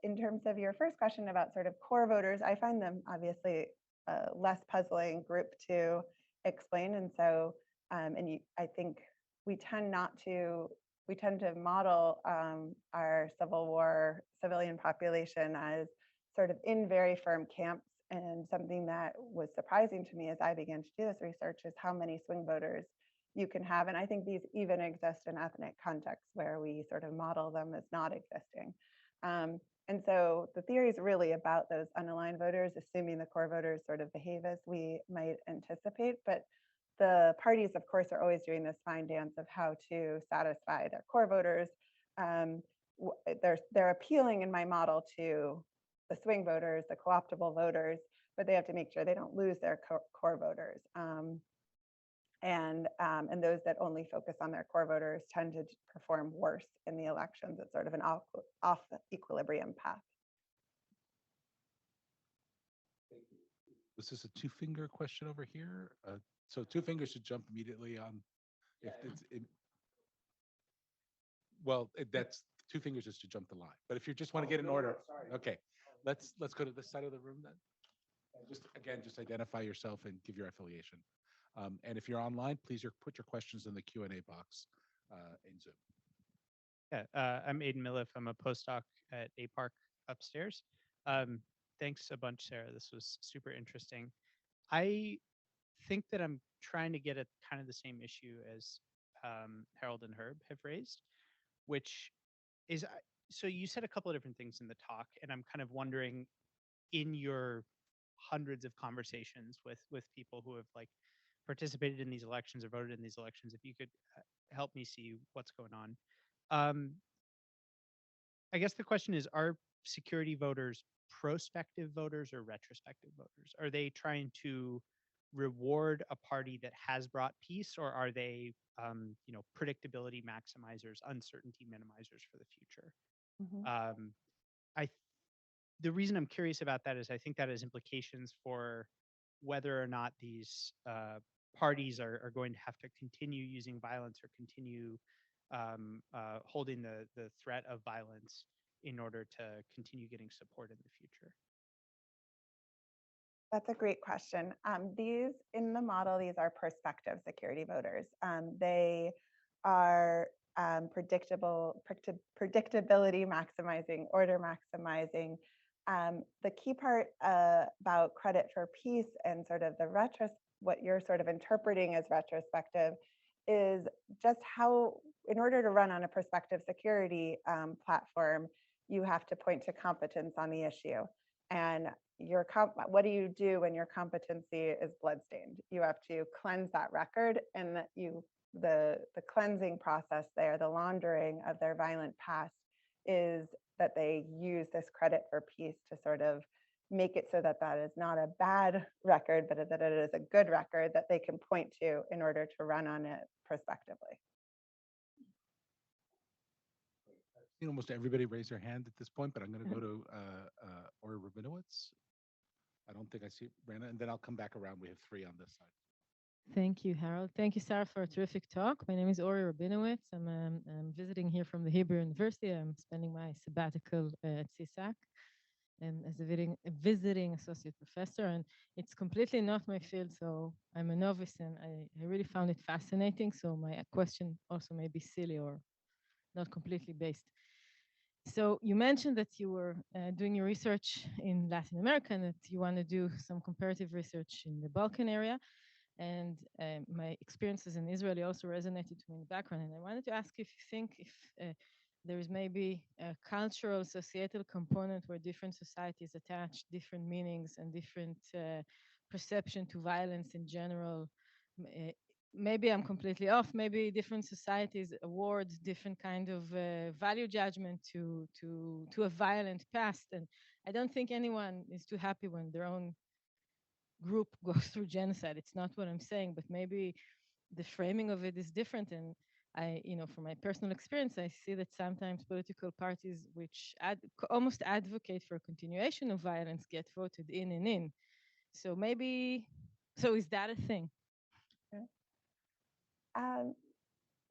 [SPEAKER 2] In terms of your first question about sort of core voters, I find them obviously a less puzzling group to explain. And so, I think we tend to model our Civil War civilian population as sort of in very firm camps. And something that was surprising to me as I began to do this research is how many swing voters you can have. And I think these even exist in ethnic contexts where we sort of model them as not existing. And so the theory is really about those unaligned voters, assuming the core voters sort of behave as we might anticipate. But the parties, of course, are always doing this fine dance of how to satisfy their core voters. They're appealing in my model to the swing voters, the co-optable voters, but they have to make sure they don't lose their core voters. And those that only focus on their core voters tend to perform worse in the elections. It's sort of an off equilibrium path.
[SPEAKER 1] Was this a two-finger question over here? So 2 fingers should jump immediately on. If that's 2 fingers is to jump the line. But if you just want to get in order, okay, let's go to this side of the room then. And just identify yourself and give your affiliation. And if you're online, please put your questions in the Q&A box in Zoom.
[SPEAKER 4] Yeah, I'm Aiden Millif. I'm a postdoc at APARC upstairs. Thanks a bunch, Sarah. This was super interesting. I think that I'm trying to get at kind of the same issue as Harold and Herb have raised, which is, so you said a couple of different things in the talk, and I'm kind of wondering, in your hundreds of conversations with people who have like participated in these elections or voted in these elections, if you could help me see what's going on. I guess the question is, are security voters prospective voters or retrospective voters? Are they trying to reward a party that has brought peace, or are they, predictability maximizers, uncertainty minimizers for the future? I the reason I'm curious about that is I think that has implications for whether or not these parties are going to have to continue using violence or continue holding the threat of violence in order to continue getting support in the future.
[SPEAKER 2] That's a great question. These in the model, these are prospective security voters. They are predictability maximizing, order maximizing. The key part about credit for peace and sort of what you're sort of interpreting as retrospective is just how, in order to run on a prospective security platform, you have to point to competence on the issue. And what do you do when your competency is bloodstained? You have to cleanse that record, and the cleansing process there, the laundering of their violent past, is that they use this credit for peace to sort of make it so that that is not a bad record, but that it is a good record that they can point to in order to run on it prospectively.
[SPEAKER 1] You know, almost everybody raise their hand at this point, but I'm going to go to Ori Rabinowitz. I don't think I see Brandon, and then I'll come back around. We have three on this side.
[SPEAKER 5] Thank you, Harold. Thank you, Sarah, for a terrific talk. My name is Ori Rabinowitz. I'm visiting here from the Hebrew University. I'm spending my sabbatical at CSAC as a visiting associate professor, and it's completely not my field, so I'm a novice, and I really found it fascinating. So my question also may be silly or not completely based. So you mentioned that you were doing your research in Latin America and that you want to do some comparative research in the Balkan area. And my experiences in Israel also resonated to me in the background. And I wanted to ask if you think if there is maybe a cultural, societal component where different societies attach different meanings and different perception to violence in general. Maybe I'm completely off. Maybe different societies award different kind of value judgment to a violent past. And I don't think anyone is too happy when their own group goes through genocide. It's not what I'm saying, but maybe the framing of it is different. And from my personal experience, I see that sometimes political parties which almost advocate for a continuation of violence get voted in and in. So is that a thing?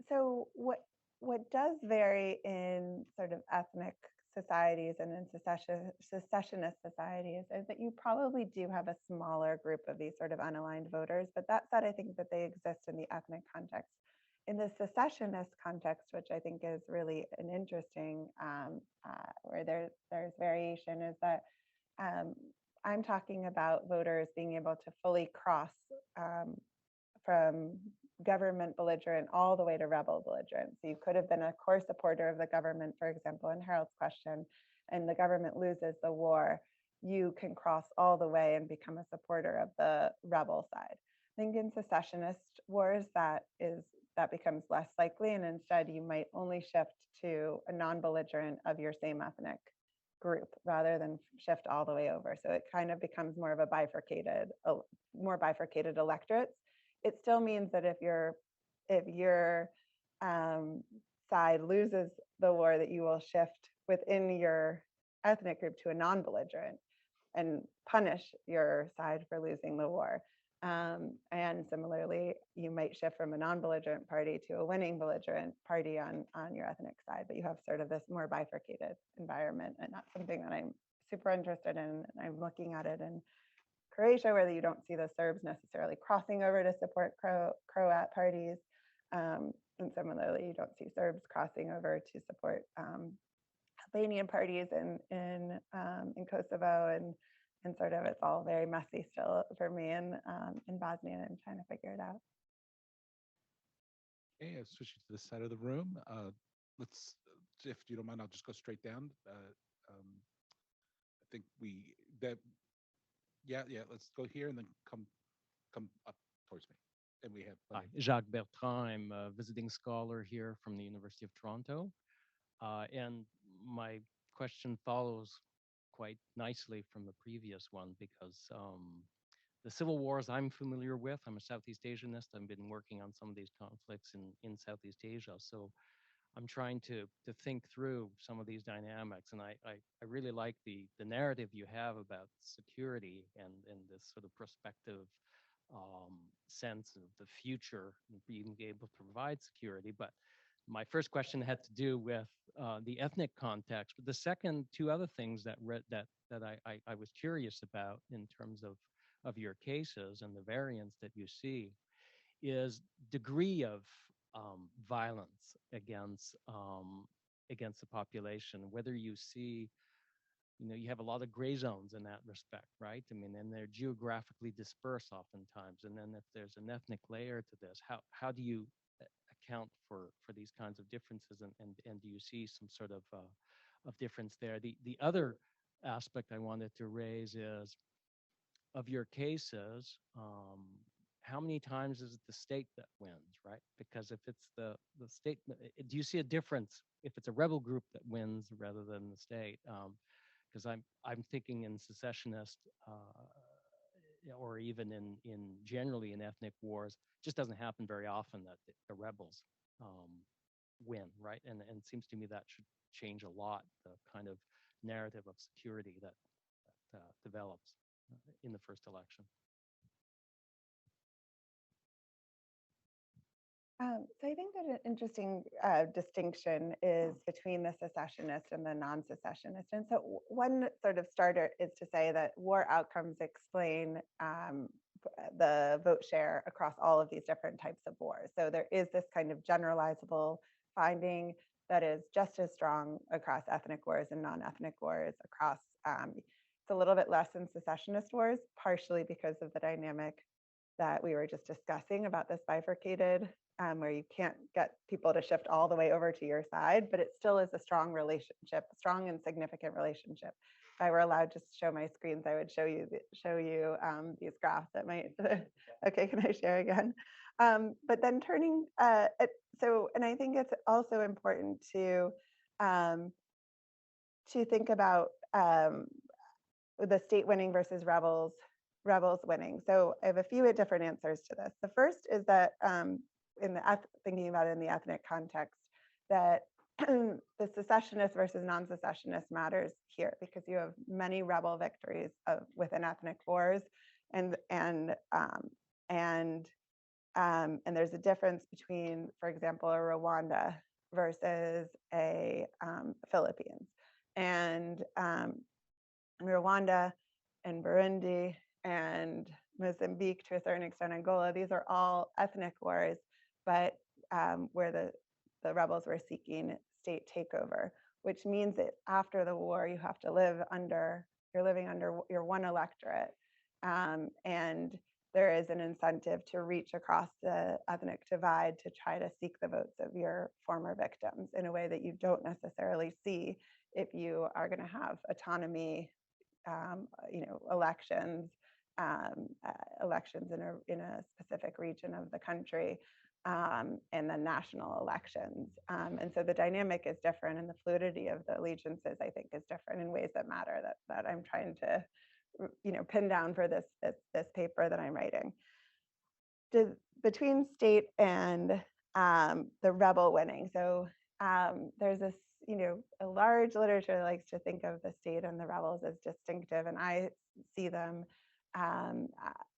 [SPEAKER 2] So what does vary in sort of ethnic societies and in secessionist societies is that you probably do have a smaller group of these sort of unaligned voters, but that said, I think that they exist in the ethnic context. In the secessionist context, which I think is really an interesting, where there's variation, is that I'm talking about voters being able to fully cross from government belligerent all the way to rebel belligerent. So you could have been a core supporter of the government, for example, in Harold's question, and the government loses the war. You can cross all the way and become a supporter of the rebel side. I think in secessionist wars, that becomes less likely, and instead you might only shift to a non-belligerent of your same ethnic group rather than shift all the way over. So it kind of becomes more bifurcated electorates. It still means that if your side loses the war, that you will shift within your ethnic group to a non-belligerent and punish your side for losing the war. And similarly, you might shift from a non-belligerent party to a winning belligerent party on your ethnic side, but you have sort of this more bifurcated environment, and that's something that I'm super interested in. And I'm looking at it in Croatia, where you don't see the Serbs necessarily crossing over to support Croat parties. And similarly, you don't see Serbs crossing over to support Albanian parties in Kosovo, and sort of it's all very messy still for me in Bosnia, and I'm trying to figure it out.
[SPEAKER 1] Okay, switching to this side of the room. Let's, if you don't mind, I'll just go straight down. I think let's go here and then come up towards me. And we have
[SPEAKER 3] Hi, Jacques Bertrand. I'm a visiting scholar here from the University of Toronto. And my question follows quite nicely from the previous one because the civil wars I'm familiar with, I'm a Southeast Asianist. I've been working on some of these conflicts in Southeast Asia. So I'm trying to think through some of these dynamics, and I really like the narrative you have about security and this sort of prospective sense of the future and being able to provide security. But my first question had to do with the ethnic context. But the second, two other things that I was curious about in terms of your cases and the variance that you see is degree of violence against the population. Whether you see, you have a lot of gray zones in that respect, right? I mean, and they're geographically dispersed oftentimes. And then if there's an ethnic layer to this, how do you account for these kinds of differences, and do you see some sort of difference there? The other aspect I wanted to raise is, of your cases, how many times is it the state that wins, right? Because if it's the state, do you see a difference if it's a rebel group that wins rather than the state? Because I'm thinking in secessionist or even in generally in ethnic wars, just doesn't happen very often that the rebels win, right? And it seems to me that should change a lot the kind of narrative of security that develops in the first election.
[SPEAKER 2] So I think that an interesting distinction is between the secessionist and the non-secessionist. And so one sort of starter is to say that war outcomes explain the vote share across all of these different types of wars. So there is this kind of generalizable finding that is just as strong across ethnic wars and non-ethnic wars across, it's a little bit less in secessionist wars, partially because of the dynamic that we were just discussing about this bifurcated, where you can't get people to shift all the way over to your side, but it still is a strong relationship, strong and significant relationship. If I were allowed to show my screens, I would show you these graphs that might. Okay, can I share again? But then turning, and I think it's also important to think about the state winning versus rebels winning. So I have a few different answers to this. The first is that thinking about it in the ethnic context, that the secessionist versus non-secessionist matters here because you have many rebel victories within ethnic wars, and there's a difference between, for example, a Rwanda versus a Philippines, and Rwanda and Burundi and Mozambique, to a certain extent Angola, these are all ethnic wars, but where the rebels were seeking state takeover, which means that after the war you have to you're living under your one electorate, and there is an incentive to reach across the ethnic divide to try to seek the votes of your former victims in a way that you don't necessarily see if you are going to have autonomy, elections, elections in a specific region of the country, and then national elections. And so the dynamic is different, and the fluidity of the allegiances, I think, is different in ways that matter, that I'm trying to pin down for this paper that I'm writing. Between state and the rebel winning. So there's this, a large literature that likes to think of the state and the rebels as distinctive, and I see them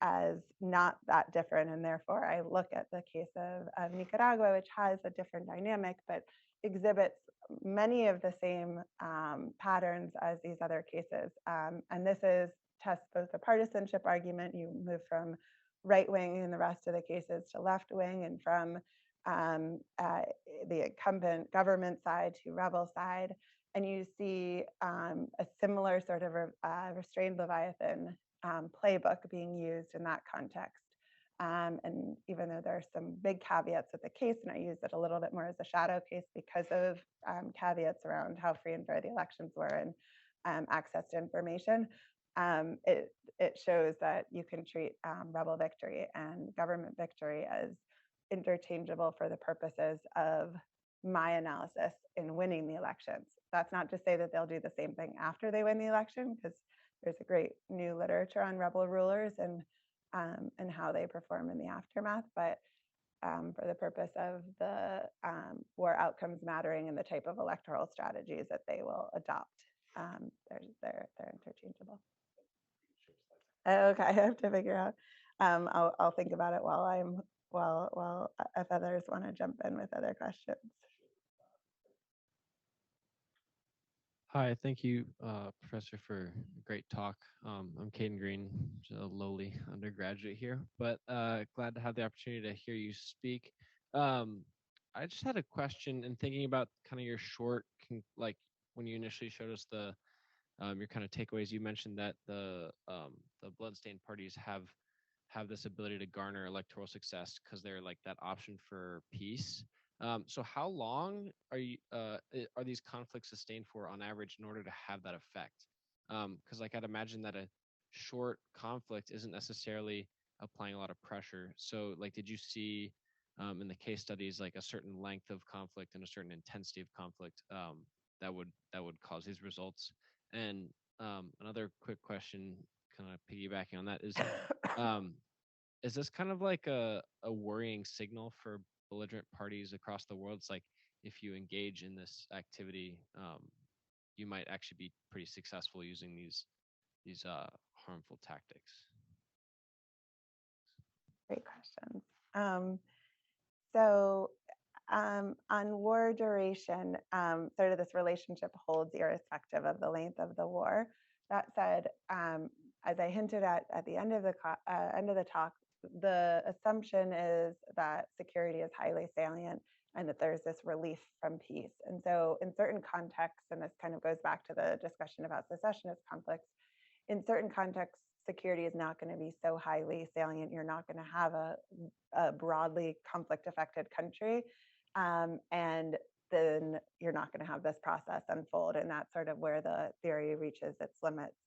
[SPEAKER 2] as not that different. And therefore, I look at the case of Nicaragua, which has a different dynamic, but exhibits many of the same patterns as these other cases. And this tests both the partisanship argument. You move from right wing in the rest of the cases to left wing, and from the incumbent government side to rebel side. And you see a similar sort of restrained Leviathan playbook being used in that context. And even though there are some big caveats with the case, and I use it a little bit more as a shadow case because of caveats around how free and fair the elections were and access to information, it shows that you can treat rebel victory and government victory as interchangeable for the purposes of my analysis in winning the elections. That's not to say that they'll do the same thing after they win the election, because there's a great new literature on rebel rulers and how they perform in the aftermath. But for the purpose of the war outcomes mattering and the type of electoral strategies that they will adopt. They're interchangeable. Okay, I have to figure out. I'll think about it while if others want to jump in with other questions.
[SPEAKER 6] Hi, thank you, Professor, for a great talk. I'm Caden Green, just a lowly undergraduate here, but glad to have the opportunity to hear you speak. I just had a question in thinking about kind of your short, like when you initially showed us the your kind of takeaways. You mentioned that the Bloodstained parties have this ability to garner electoral success because they're like that option for peace. So how long are these conflicts sustained for on average in order to have that effect? Because like I'd imagine that a short conflict isn't necessarily applying a lot of pressure. So like, did you see in the case studies like a certain length of conflict and a certain intensity of conflict that would cause these results? And another quick question, kind of piggybacking on that, is this kind of like a worrying signal for belligerent parties across the world? It's like if you engage in this activity, you might actually be pretty successful using these harmful tactics.
[SPEAKER 2] Great questions. On war duration, sort of this relationship holds irrespective of the length of the war. That said, as I hinted at the end of the talk, the assumption is that security is highly salient and that there's this relief from peace. And so in certain contexts, and this kind of goes back to the discussion about secessionist conflicts, in certain contexts, security is not going to be so highly salient. You're not going to have a broadly conflict affected country. And then you're not going to have this process unfold. And that's sort of where the theory reaches its limits,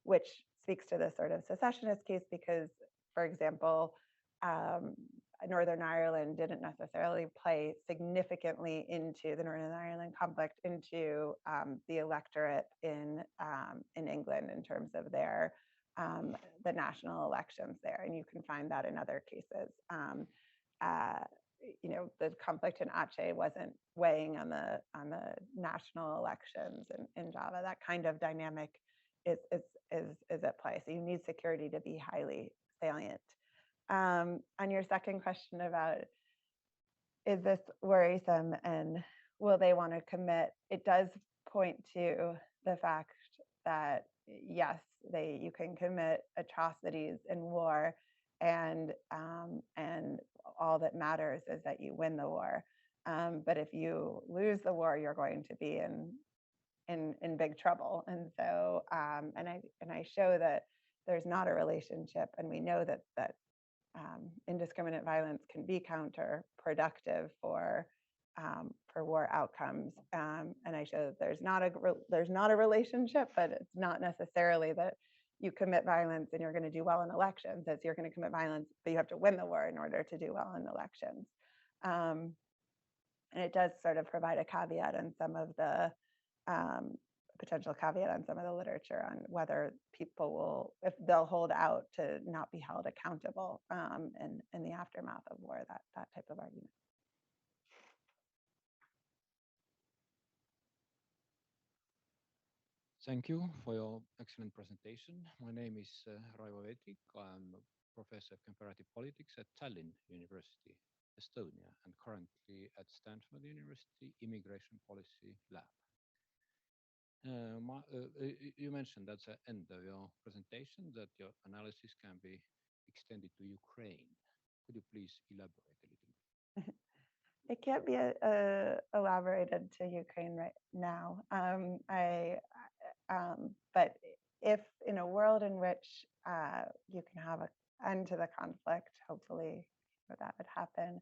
[SPEAKER 2] which speaks to the sort of secessionist case because, for example, Northern Ireland didn't necessarily play significantly into the Northern Ireland conflict, into the electorate in England in terms of their the national elections there, and you can find that in other cases. The conflict in Aceh wasn't weighing on the national elections in Java. That kind of dynamic is at play. So you need security to be highly salient. On your second question about is this worrisome and will they want to commit, it does point to the fact that yes, you can commit atrocities in war, and all that matters is that you win the war. But if you lose the war, you're going to be in big trouble. And so and I show that there's not a relationship, and we know that indiscriminate violence can be counterproductive for war outcomes. And I show that there's not a relationship, but it's not necessarily that you commit violence and you're going to do well in elections. It's you're going to commit violence, but you have to win the war in order to do well in elections. And it does sort of provide a caveat in some of the potential caveat on some of the literature on whether people will, if they'll hold out to not be held accountable in the aftermath of war, that type of argument.
[SPEAKER 7] Thank you for your excellent presentation. My name is Raivo Vetrik. I'm a professor of comparative politics at Tallinn University, Estonia, and currently at Stanford University Immigration Policy Lab. You mentioned at the end of your presentation that your analysis can be extended to Ukraine. Could you please elaborate a little bit?
[SPEAKER 2] It can't be elaborated to Ukraine right now. But if in a world in which you can have an end to the conflict, hopefully that would happen,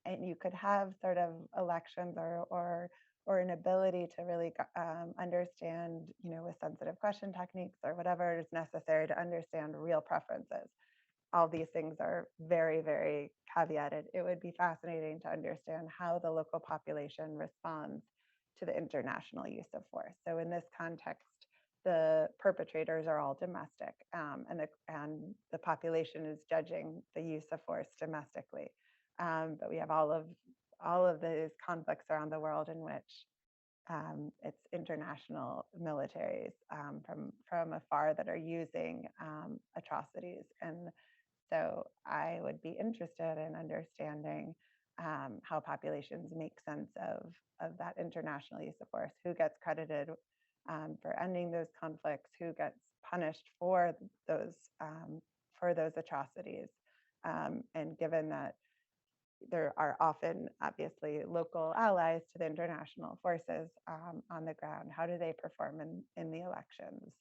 [SPEAKER 2] and you could have sort of elections or an ability to really understand, with sensitive question techniques or whatever is necessary to understand real preferences. All these things are very, very caveated. It would be fascinating to understand how the local population responds to the international use of force. So in this context, the perpetrators are all domestic, and the population is judging the use of force domestically. but we have all of these conflicts around the world in which it's international militaries from afar that are using atrocities. And so I would be interested in understanding how populations make sense of that international use of force, who gets credited for ending those conflicts, who gets punished for those atrocities. And given that there are often obviously local allies to the international forces on the ground, how do they perform in the elections,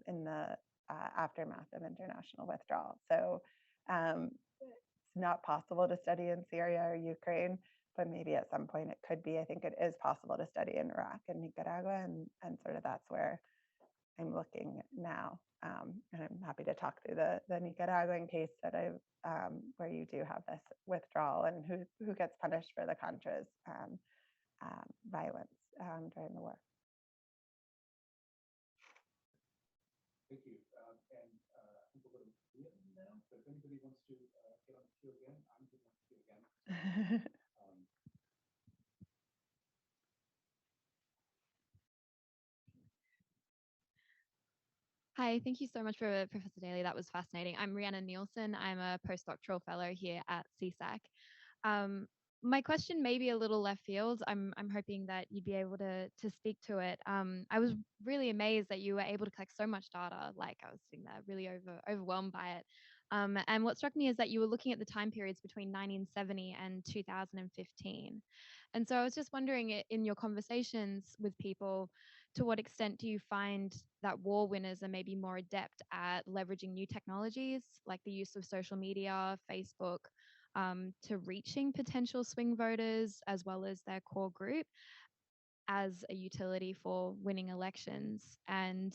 [SPEAKER 2] in the aftermath of international withdrawal? So it's not possible to study in Syria or Ukraine, but maybe at some point it could be. I think it is possible to study in Iraq and Nicaragua, and sort of that's where I'm looking now. And I'm happy to talk through the Nicaraguan case that where you do have this withdrawal and who gets punished for the Contras violence during the war.
[SPEAKER 1] Thank you. And I think we'll go to Ian now. So if anybody wants to get on the queue again, I'm getting on the queue again.
[SPEAKER 8] Hi, thank you so much for Professor Daly. That was fascinating. I'm Rhiannon Nielsen. I'm a postdoctoral fellow here at CSAC. My question may be a little left field. I'm hoping that you'd be able to speak to it. I was really amazed that you were able to collect so much data. Like I was sitting there really overwhelmed by it. And what struck me is that you were looking at the time periods between 1970 and 2015. And so I was just wondering, in your conversations with people, to what extent do you find that war winners are maybe more adept at leveraging new technologies like the use of social media, Facebook, to reaching potential swing voters as well as their core group as a utility for winning elections? And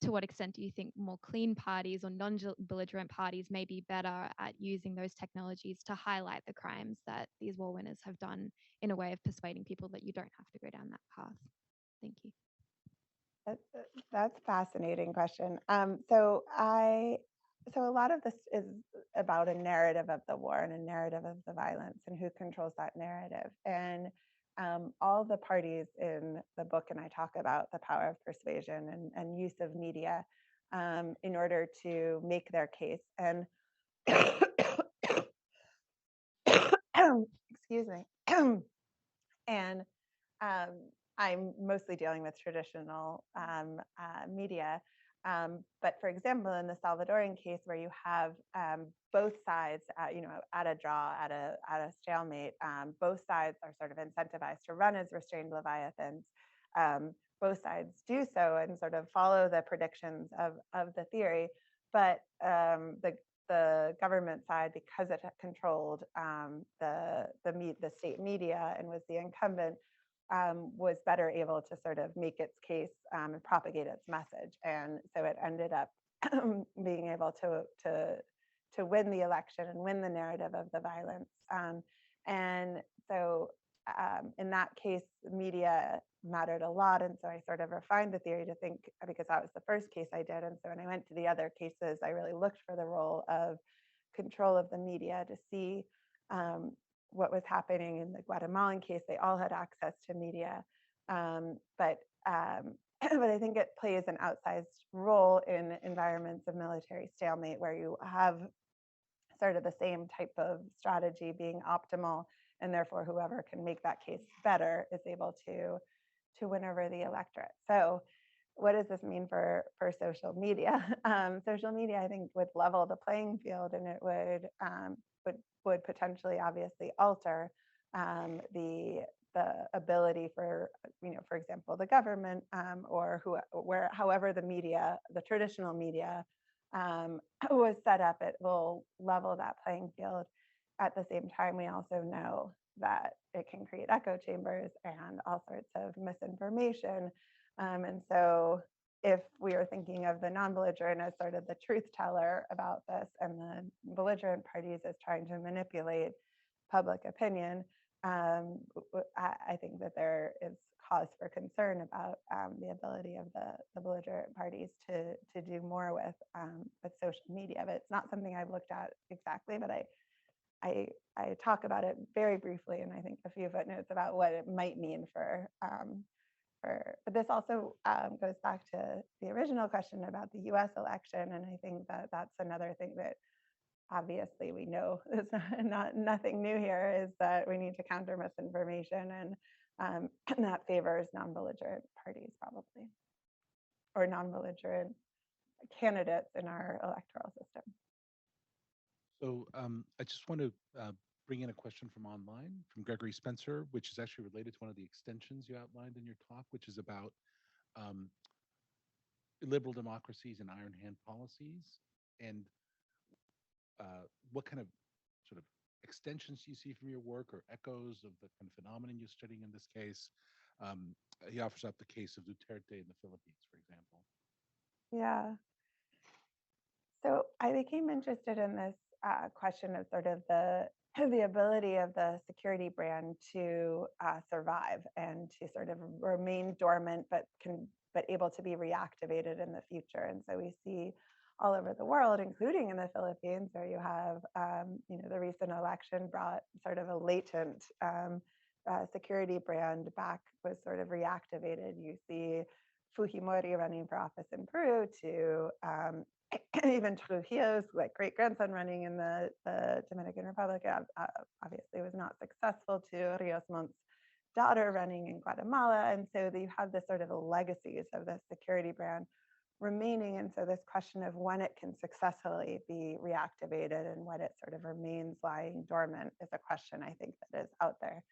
[SPEAKER 8] to what extent do you think more clean parties or non-belligerent parties may be better at using those technologies to highlight the crimes that these war winners have done in a way of persuading people that you don't have to go down that path? Thank you.
[SPEAKER 2] That's a fascinating question. So a lot of this is about a narrative of the war and a narrative of the violence and who controls that narrative. And all the parties in the book, and I talk about the power of persuasion and use of media in order to make their case. And excuse me. And I'm mostly dealing with traditional media. But for example, in the Salvadoran case, where you have both sides, at a draw, at a stalemate, both sides are sort of incentivized to run as restrained leviathans. Both sides do so and sort of follow the predictions of the theory, but the government side, because it controlled the state media and was the incumbent, was better able to sort of make its case and propagate its message. And so it ended up being able to win the election and win the narrative of the violence. And so in that case, media mattered a lot. And so I sort of refined the theory to think, because that was the first case I did. And so when I went to the other cases, I really looked for the role of control of the media to see what was happening. In the Guatemalan case, they all had access to media, but I think it plays an outsized role in environments of military stalemate, where you have sort of the same type of strategy being optimal, and therefore whoever can make that case better is able to win over the electorate. So what does this mean for social media? Social media, I think, would level the playing field, and it would potentially obviously alter the ability for, for example, the government or however the media, the traditional media was set up. It will level that playing field. At the same time, we also know that it can create echo chambers and all sorts of misinformation. And so if we are thinking of the non-belligerent as sort of the truth teller about this, and the belligerent parties as trying to manipulate public opinion, I think that there is cause for concern about the ability of the belligerent parties to do more with social media. But it's not something I've looked at exactly, but I talk about it very briefly, and I think a few footnotes about what it might mean but this also goes back to the original question about the US election. And I think that that's another thing that obviously we know is nothing new here, is that we need to counter misinformation, and that favors non-belligerent parties probably, or non-belligerent candidates in our electoral system.
[SPEAKER 1] So I just want to bring in a question from online, from Gregory Spencer, which is actually related to one of the extensions you outlined in your talk, which is about liberal democracies and iron hand policies, and what kind of sort of extensions do you see from your work, or echoes of the kind of phenomenon you're studying in this case? He offers up the case of Duterte in the Philippines, for example.
[SPEAKER 2] Yeah. So I became interested in this question of sort of the ability of the security brand to survive and to sort of remain dormant, but able to be reactivated in the future. And so we see all over the world, including in the Philippines, where you have, the recent election brought sort of a latent security brand back, was sort of reactivated. You see Fujimori running for office in Peru, to even Trujillo's like great grandson running in the Dominican Republic, obviously was not successful, to Rios Montt's daughter running in Guatemala. And so you have this sort of legacies of the security brand remaining. And so this question of when it can successfully be reactivated and when it sort of remains lying dormant is a question I think that is out there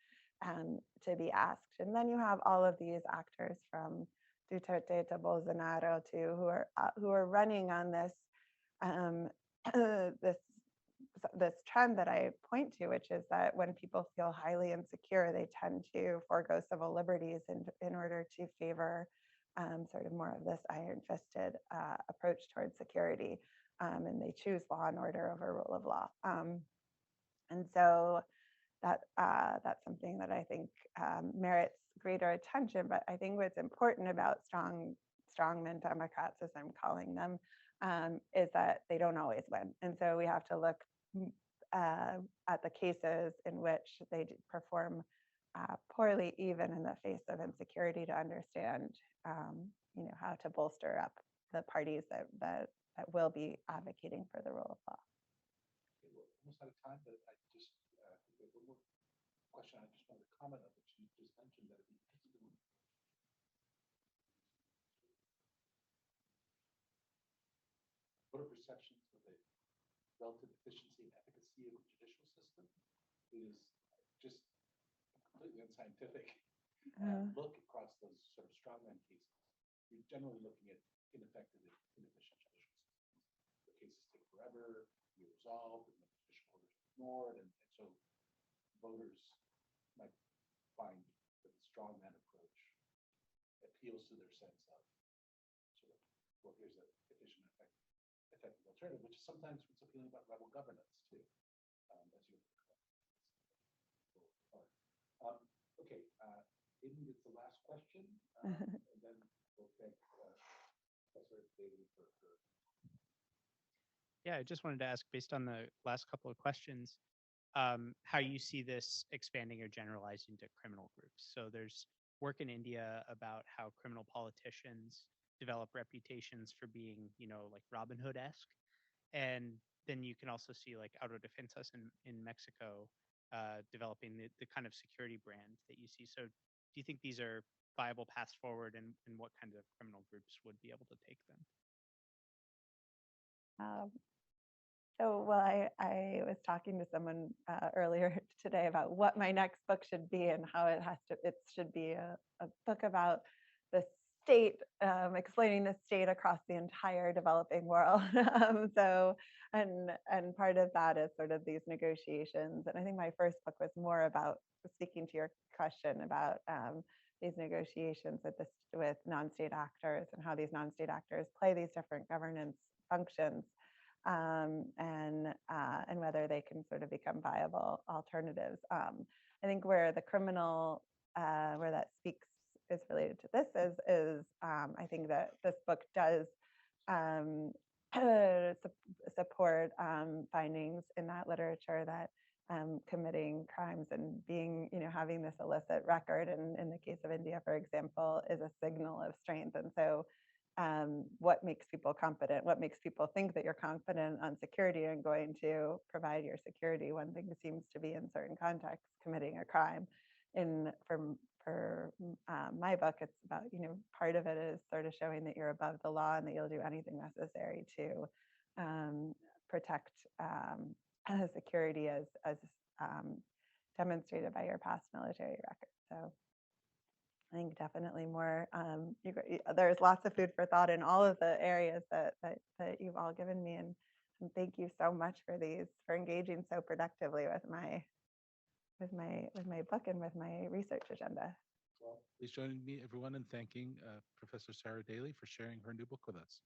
[SPEAKER 2] to be asked. And then you have all of these actors, from Duterte to Bolsonaro, who are running on this this trend that I point to, which is that when people feel highly insecure, they tend to forego civil liberties in order to favor sort of more of this iron-fisted approach towards security, and they choose law and order over rule of law. And so that's something that I think merits greater attention. But I think what's important about strongman Democrats, as I'm calling them, is that they don't always win. And so we have to look at the cases in which they perform poorly, even in the face of insecurity, to understand how to bolster up the parties that will be advocating for the rule of law.
[SPEAKER 1] Okay, we're almost out of time, but I just one more question I just wanted to comment on, which you just mentioned, that it'd be interesting. What are perceptions of the relative efficiency and efficacy of the judicial system? It is just completely unscientific look across those sort of strongman cases. You're generally looking at ineffective and inefficient judicial systems. The cases take forever to be resolved, and the judicial orders are ignored, and so voters might find that the strongman approach appeals to their sense of sort of, well, here's an efficient, effective alternative, which is sometimes what's appealing about rebel governance too, as you okay, Aiden gets the last question, and then we'll thank Professor Daly for her.
[SPEAKER 4] Yeah, I just wanted to ask, based on the last couple of questions, how you see this expanding or generalizing to criminal groups. So there's work in India about how criminal politicians develop reputations for being, like Robin Hood-esque. And then you can also see like autodefensas in Mexico developing the kind of security brand that you see. So do you think these are viable paths forward, and what kinds of criminal groups would be able to take them?
[SPEAKER 2] Well, I was talking to someone earlier today about what my next book should be, and how it should be a book about the state, explaining the state across the entire developing world. And part of that is sort of these negotiations. And I think my first book was more about speaking to your question about these negotiations with non-state actors, and how these non-state actors play these different governance functions. And whether they can sort of become viable alternatives. I think where the criminal, where that speaks is related to this is I think that this book does support findings in that literature that committing crimes and being, having this illicit record. And in the case of India, for example, is a signal of strength. And so what makes people confident? What makes people think that you're confident on security and going to provide your security? One thing seems to be in certain contexts, committing a crime. For my book, it's about, part of it is sort of showing that you're above the law and that you'll do anything necessary to protect security as demonstrated by your past military record. So I think definitely more, there's lots of food for thought in all of the areas that you've all given me. And thank you so much for engaging so productively with my book and with my research agenda.
[SPEAKER 1] Well, please join me, everyone, in thanking Professor Sarah Daly for sharing her new book with us.